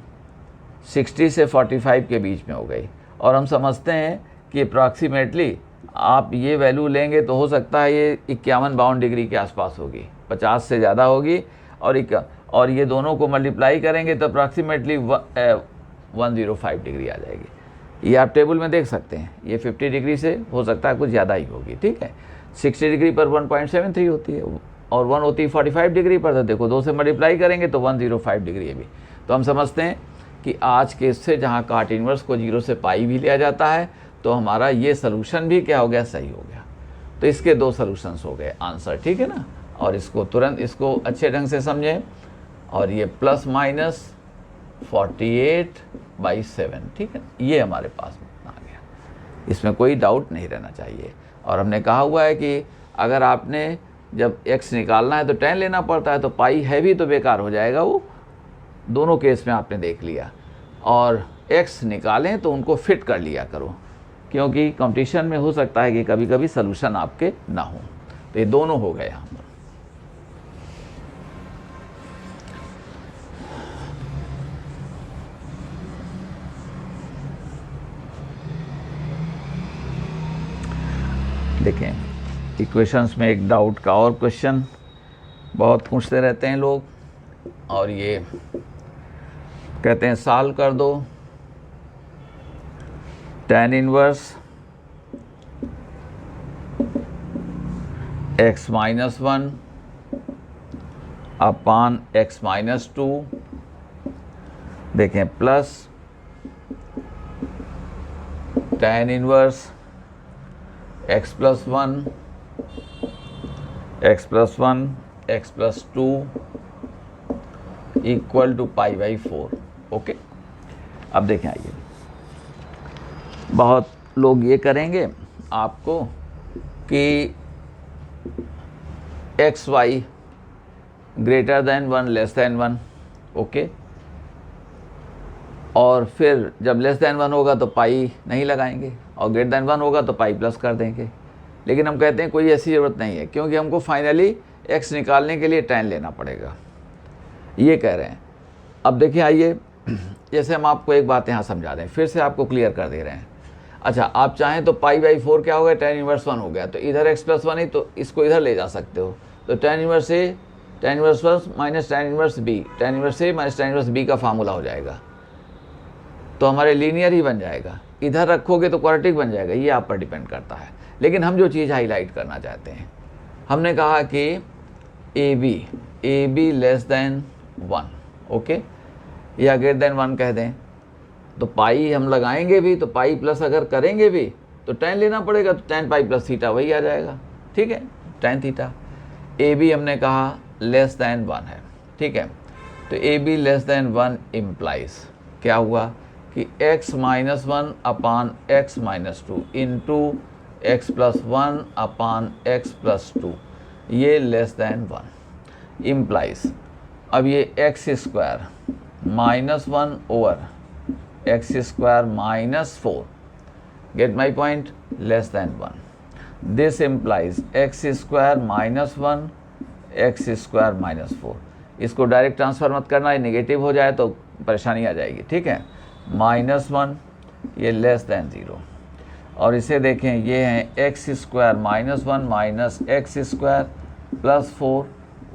60 से 45 के बीच में हो गई, और हम समझते हैं कि अप्रॉक्सीमेटली आप ये वैल्यू लेंगे तो हो सकता है ये 51-52 डिग्री के आसपास होगी, 50 से ज़्यादा होगी, और ये दोनों को मल्टीप्लाई करेंगे तो अप्रॉक्सीमेटली 105 डिग्री आ जाएगी। ये आप टेबल में देख सकते हैं, ये 50 डिग्री से हो सकता है कुछ ज़्यादा ही होगी, ठीक है। 60 डिग्री पर 1.73 होती है और 1 होती है 45 डिग्री पर, तो देखो 2 से मल्टीप्लाई करेंगे तो 105 डिग्री है भी। तो हम समझते हैं कि आज के इससे जहाँ काट इनवर्स को 0 से पाई भी लिया जाता है, तो हमारा ये सलूशन भी क्या हो गया, सही हो गया। तो इसके 2 सलूशंस हो गए आंसर, ठीक है ना। और इसको तुरंत इसको अच्छे ढंग से समझें, और ये +/48/7, ठीक है, ये हमारे पास आ गया, इसमें कोई डाउट नहीं रहना चाहिए। और हमने कहा हुआ है कि अगर आपने जब x निकालना है तो tan लेना पड़ता है, तो पाई है भी तो बेकार हो जाएगा, वो दोनों केस में आपने देख लिया। और x निकालें तो उनको फिट कर लिया करो, क्योंकि कंपटीशन में हो सकता है कि कभी कभी सलूशन आपके ना हो। तो ये दोनों हो गए यहाँ पर। देखें इक्वेशंस में एक डाउट का और क्वेश्चन बहुत पूछते रहते हैं लोग, और ये कहते हैं सॉल्व कर दो tan inverse x-1 upon x-2, देखें plus tan inverse x plus 1 x plus 1 x plus 2 equal to pi by 4। Okay, अब देखें, आइए, बहुत लोग ये करेंगे आपको कि x y greater than 1 less than 1, okay, और फिर जब लेस देन 1 होगा तो पाई नहीं लगाएंगे और ग्रेटर देन 1 होगा तो पाई प्लस कर देंगे। लेकिन हम कहते हैं कोई ऐसी ज़रूरत नहीं है, क्योंकि हमको फाइनली x निकालने के लिए tan लेना पड़ेगा, ये कह रहे हैं। अब देखिए, आइए, जैसे हम आपको एक बात यहाँ समझा दें, फिर से आपको क्लियर कर दे रहे हैं। अच्छा, आप चाहें तो पाई बाई 4 क्या हो गया, tan इनवर्स 1 हो गया, तो इधर x प्लस 1 ही, तो इसको इधर ले जा सकते हो, तो tan inverse a tan inverse 1 minus tan inverse b, tan inverse a minus tan inverse b का फार्मूला हो जाएगा, तो हमारे लीनियर ही बन जाएगा। इधर रखोगे तो क्वाड्रेटिक बन जाएगा, ये आप पर डिपेंड करता है। लेकिन हम जो चीज़ हाईलाइट करना चाहते हैं, हमने कहा कि ए बी लेस देन 1, ओके, या ग्रेटर देन 1 कह दें, तो पाई हम लगाएंगे भी, तो पाई प्लस अगर करेंगे भी तो tan लेना पड़ेगा, तो tan पाई प्लस थीटा वही आ जाएगा, ठीक है, tan थीटा। ए बी हमने कहा लेस देन 1 है, ठीक है, तो ए बी लेस देन 1 इम्प्लाइज क्या हुआ कि x minus 1 upon x minus 2 into x plus 1 अपान एक्स प्लस 2, ये लेस देन 1 इम्प्लाइज, अब ये x square minus 1 over x square minus 4, gate my point, less than 1। This implies x square minus 1 x square minus 4। इसको direct transfer मत करना, ये negative हो जाए तो परेशानी आ जाएगी, ठीक है, माइनस 1, ये लेस देन 0। और इसे देखें, ये हैं x square minus 1 minus x square plus 4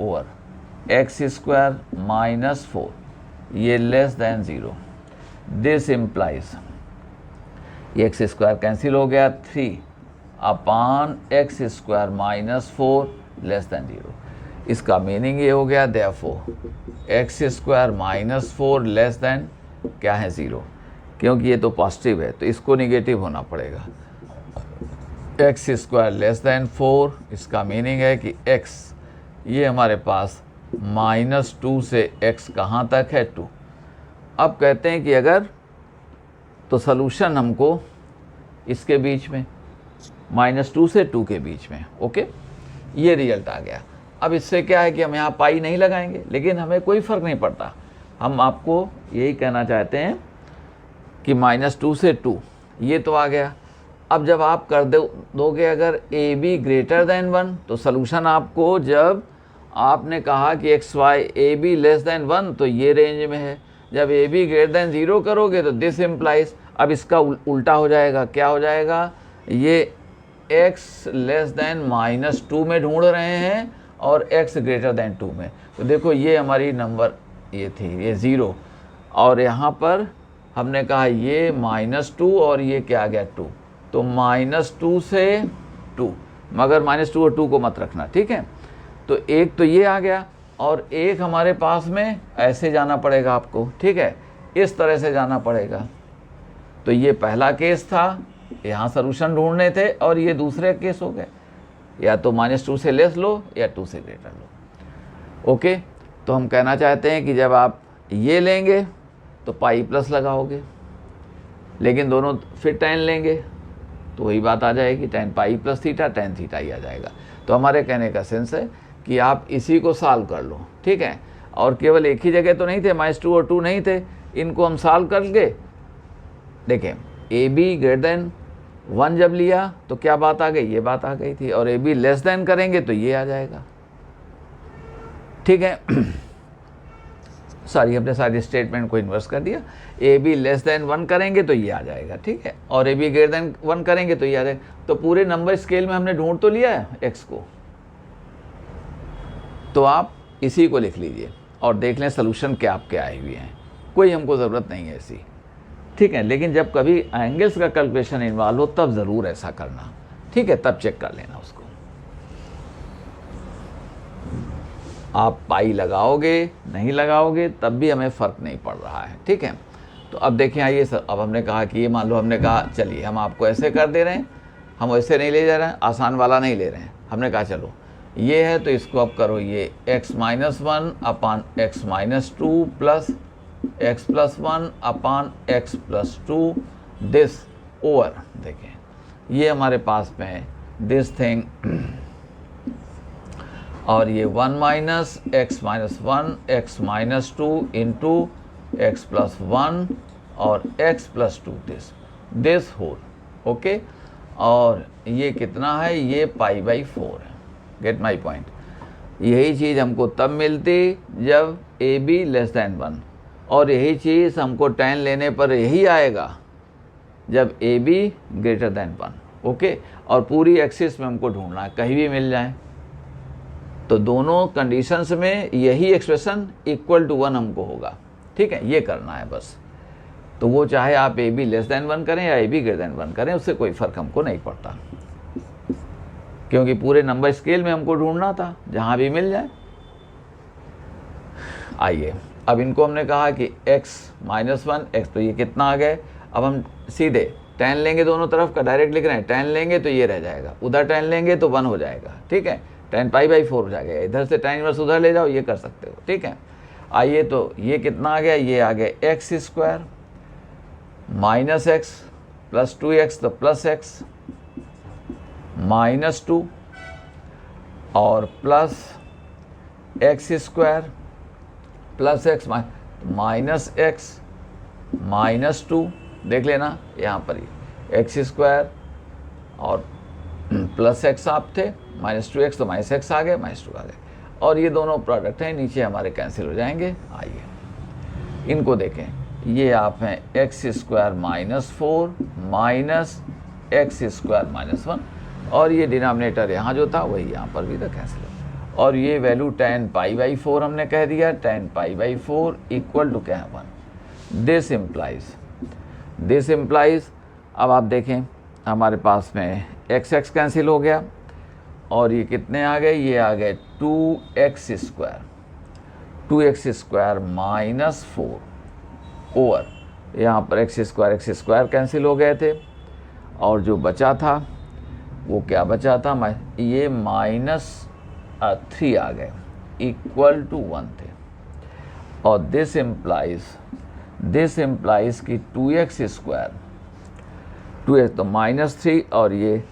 over x square minus 4, ये लेस देन 0। दिस इम्प्लाइज ये एक्स स्क्वायर कैंसिल हो गया, 3 upon x square minus 4 less than 0। इसका मीनिंग ये हो गया, therefore x square minus 4 less than क्या है, 0, क्योंकि ये तो पॉजिटिव है तो इसको निगेटिव होना पड़ेगा। एक्स स्क्वायर लेस देन 4, इसका मीनिंग है कि x ये हमारे पास माइनस 2 से x कहाँ तक है, 2। अब कहते हैं कि अगर तो सलूशन हमको इसके बीच में माइनस 2 से 2 के बीच में, ओके, ये रिजल्ट आ गया। अब इससे क्या है कि हम यहाँ पाई नहीं लगाएंगे, लेकिन हमें कोई फ़र्क नहीं पड़ता, हम आपको यही कहना चाहते हैं कि माइनस 2 से 2 ये तो आ गया। अब जब आप कर दोगे अगर ए बी ग्रेटर देन 1, तो सलूशन आपको, जब आपने कहा कि x y a b less than 1 तो ये रेंज में है, जब ए बी ग्रेटर देन 0 करोगे तो दिस इम्प्लाइज, अब इसका उल्टा हो जाएगा, क्या हो जाएगा, ये एक्स लेस देन माइनस 2 में ढूंढ रहे हैं और एक्स ग्रेटर देन 2 में, तो देखो ये हमारी नंबर ये थी, ये 0, और यहाँ पर हमने कहा ये माइनस 2 और ये क्या आ गया, 2, तो माइनस 2 से 2, मगर माइनस 2 और 2 को मत रखना, ठीक है। तो एक तो ये आ गया, और एक हमारे पास में ऐसे जाना पड़ेगा आपको, ठीक है, इस तरह से जाना पड़ेगा। तो ये पहला केस था, यहाँ सलूशन ढूंढने थे, और ये दूसरे केस हो गए, या तो माइनस 2 से लेस लो या 2 से ग्रेटर लो, ओके। तो हम कहना चाहते हैं कि जब आप ये लेंगे तो पाई प्लस लगाओगे, लेकिन दोनों फिर tan लेंगे तो वही बात आ जाएगी, tan pi plus theta, tan theta ही आ जाएगा। तो हमारे कहने का सेंस है कि आप इसी को सॉल्व कर लो, ठीक है, और केवल एक ही जगह तो नहीं थे, माइनस 2 और 2 नहीं थे, इनको हम सॉल्व करके देखें, ए बी ग्रेटर देन 1 जब लिया तो क्या बात आ गई, ये बात आ गई थी, और ए बी लेस देन करेंगे तो ये आ जाएगा, ठीक है। सॉरी, हमने सारी स्टेटमेंट को इन्वर्स कर दिया, ए बी लेस देन 1 करेंगे तो ये आ जाएगा, ठीक है, और ए बी ग्रेटर देन 1 करेंगे तो ये आ जाएगा। तो पूरे नंबर स्केल में हमने ढूंढ तो लिया है एक्स को, तो आप इसी को लिख लीजिए और देख लें सलूशन क्या आपके आए हुए हैं, कोई हमको ज़रूरत नहीं है ऐसी, ठीक है। लेकिन जब कभी एंगल्स का कैलकुलेशन इन्वॉल्व हो तब ज़रूर ऐसा करना, ठीक है, तब चेक कर लेना उसको। आप पाई लगाओगे नहीं लगाओगे तब भी हमें फ़र्क नहीं पड़ रहा है, ठीक है। तो अब देखें आइए सर, अब हमने कहा कि ये मान लो हमने कहा चलिए हम आपको ऐसे कर दे रहे हैं, हम वैसे नहीं ले जा रहे हैं, आसान वाला नहीं ले रहे हैं। हमने कहा चलो ये है तो इसको अब करो ये x-1 upon x-2 plus x+1 upon x+2 this over. देखें ये हमारे पास में है दिस थिंग, और ये 1 minus x-1 x-2 into x+1 और x+2 दिस होल। ओके, और ये कितना है, ये π/4 है। Gate my point. यही चीज़ हमको तब मिलती जब AB <1, और यही चीज़ हमको tan लेने पर यही आएगा जब AB > 1। ओके, और पूरी एक्सिस में हमको ढूंढना है, कहीं भी मिल जाए तो दोनों कंडीशंस में यही एक्सप्रेशन इक्वल टू 1 हमको होगा। ठीक है, ये करना है बस। तो वो चाहे आप AB <1 करें या AB > 1 करें, उससे कोई फ़र्क हमको नहीं पड़ता, क्योंकि पूरे नंबर स्केल में हमको ढूंढना था, जहाँ भी मिल जाए। आइए अब इनको हमने कहा कि x-1 x, तो ये कितना आ गए। अब हम सीधे tan लेंगे, दोनों तरफ का डायरेक्ट लिख रहे हैं, tan लेंगे तो ये रह जाएगा, उधर tan लेंगे तो 1 हो जाएगा। ठीक है, tan π/4 हो जाएगा, इधर से tan इनवर्स उधर ले जाओ, ये कर सकते हो। ठीक है, आइए तो ये कितना आ गया, ये आ गया x² minus x plus 2x, तो प्लस x -2 और plus x² plus x minus x -2। देख लेना यहाँ पर ही x² और प्लस x आप थे, -2x तो -x आ गए, -2 आ गए, और ये दोनों प्रोडक्ट हैं नीचे हमारे कैंसिल हो जाएंगे। आइए इनको देखें, ये आप हैं x² -4 माइनस x² -1, और ये डिनोमिनेटर यहाँ जो था वही यहाँ पर भी था, कैंसिल हो। और ये वैल्यू tan π/4 हमने कह दिया, tan π/4 इक्वल टू क्या है 1। दिस इम्प्लाइज अब आप देखें हमारे पास में x कैंसिल हो गया, और ये कितने आ गए, ये आ गए 2x² -4 ओवर, यहाँ पर x² कैंसिल हो गए थे, और जो बचा था वो क्या बचा था, ये -3 आ गए इक्वल टू 1 थे। और दिस इम्प्लाइज कि 2x² तो -3, और ये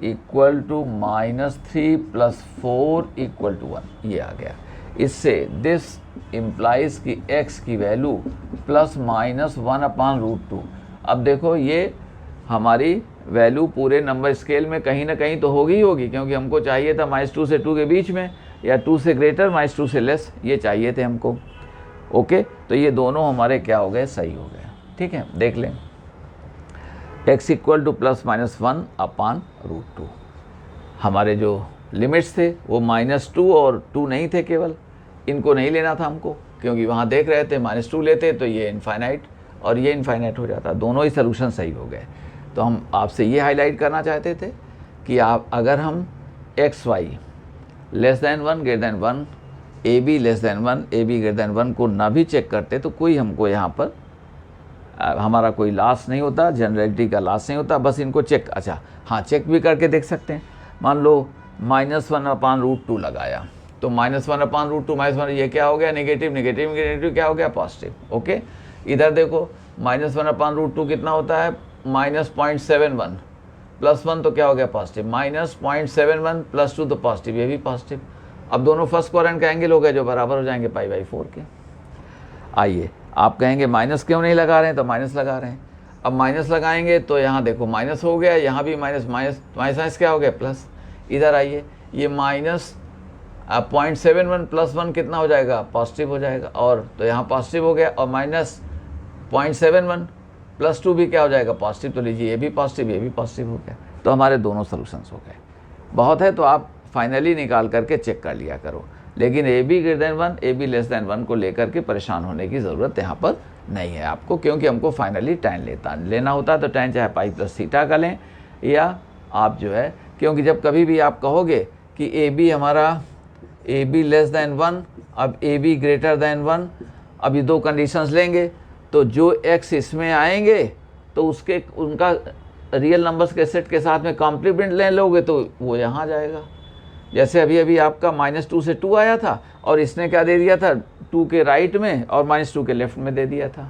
इक्वल टू -3 + 4 इक्वल टू 1, ये आ गया। इससे दिस इम्प्लाइज कि x की वैल्यू ±1/√2। अब देखो ये हमारी वैल्यू पूरे नंबर स्केल में कहीं ना कहीं तो होगी ही होगी, क्योंकि हमको चाहिए था -2 से 2 के बीच में, या 2 से ग्रेटर -2 से लेस, ये चाहिए थे हमको। ओके, तो ये दोनों हमारे क्या हो गए, सही हो गए। ठीक है, देख लें x इक्वल टू ±1/√2। हमारे जो लिमिट्स थे वो -2 और 2 नहीं थे, केवल इनको नहीं लेना था हमको, क्योंकि वहाँ देख रहे थे -2 लेते तो ये इनफाइनाइट और ये इनफाइनाइट हो जाता, दोनों ही सोल्यूशन सही हो गए। तो हम आपसे ये हाईलाइट करना चाहते थे कि आप अगर हम xy <1 > 1 AB <1 AB > 1 को ना भी चेक करते तो कोई हमको यहाँ पर हमारा कोई लॉस नहीं होता, जनरलिटी का लॉस नहीं होता, बस इनको चेक, अच्छा हाँ चेक भी करके देख सकते हैं। मान लो -1/√2 लगाया, तो -1/√2 -1, ये क्या हो गया, नेगेटिव, नेगेटिव नेगेटिव क्या हो गया, पॉजिटिव। ओके, इधर देखो -1/√2 कितना होता है, -0.71 + 1 तो क्या हो गया, पॉजिटिव, -0.71 + 2 तो पॉजिटिव, ये भी पॉजिटिव। अब दोनों फर्स्ट क्वाड्रेंट का एंगल हो गए जो बराबर हो जाएंगे π/4 के। आइए आप कहेंगे माइनस क्यों नहीं लगा रहे हैं, तो माइनस लगा रहे हैं। अब माइनस लगाएंगे तो यहाँ देखो माइनस हो गया, यहाँ भी माइनस, माइनस क्या हो गया, प्लस। इधर आइए, ये -0.71 + 1 कितना हो जाएगा, पॉजिटिव हो जाएगा, और तो यहाँ पॉजिटिव हो गया, और -0.71 + 2 भी क्या हो जाएगा, पॉजिटिव। तो लीजिए ये भी पॉजिटिव, ये भी पॉजिटिव हो गया, तो हमारे दोनों सोल्यूशंस हो गए। बहुत है तो आप फाइनली निकाल करके चेक कर लिया करो, लेकिन AB > 1 AB <1 को लेकर के परेशान होने की ज़रूरत यहाँ पर नहीं है आपको, क्योंकि हमको फाइनली tan लेना होता है तो tan चाहे पाई प्लस थीटा का लें, या आप जो है, क्योंकि जब कभी भी आप कहोगे कि AB हमारा AB <1, अब AB > 1, अब ये दो कंडीशंस लेंगे तो जो x इसमें आएंगे तो उसके उनका रियल नंबर्स के सेट के साथ में कॉम्प्लीमेंट ले लोगे तो वो यहाँ जाएगा। जैसे अभी अभी आपका -2 से 2 आया था और इसने क्या दे दिया था 2 के राइट में और -2 के लेफ्ट में दे दिया था।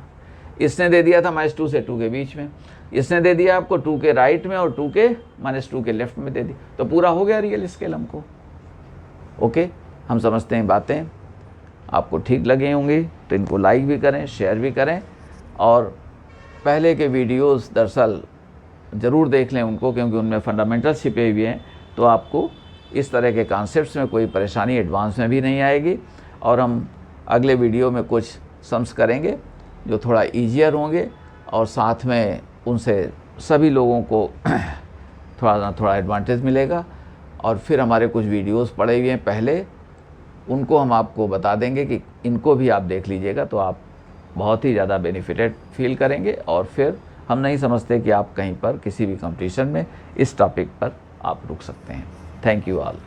इसने दे दिया था -2 से 2 के बीच में, इसने दे दिया आपको 2 के राइट में और 2 के -2 के लेफ्ट में दे दी, तो पूरा हो गया रियल स्केल हमको। ओके, हम समझते हैं बातें आपको ठीक लगे होंगी तो इनको लाइक भी करें, शेयर भी करें, और पहले के वीडियोस दरअसल ज़रूर देख लें उनको, क्योंकि उनमें फंडामेंटल छिपे हुए हैं, तो आपको इस तरह के कॉन्सेप्ट्स में कोई परेशानी एडवांस में भी नहीं आएगी। और हम अगले वीडियो में कुछ सम्स करेंगे जो थोड़ा ईजियर होंगे और साथ में उनसे सभी लोगों को थोड़ा ना थोड़ा एडवांटेज मिलेगा। और फिर हमारे कुछ वीडियोस पड़े हुए हैं पहले, उनको हम आपको बता देंगे कि इनको भी आप देख लीजिएगा, तो आप बहुत ही ज़्यादा बेनिफिटेड फील करेंगे। और फिर हम नहीं समझते कि आप कहीं पर किसी भी कंपटीशन में इस टॉपिक पर आप रुक सकते हैं। Thank you all.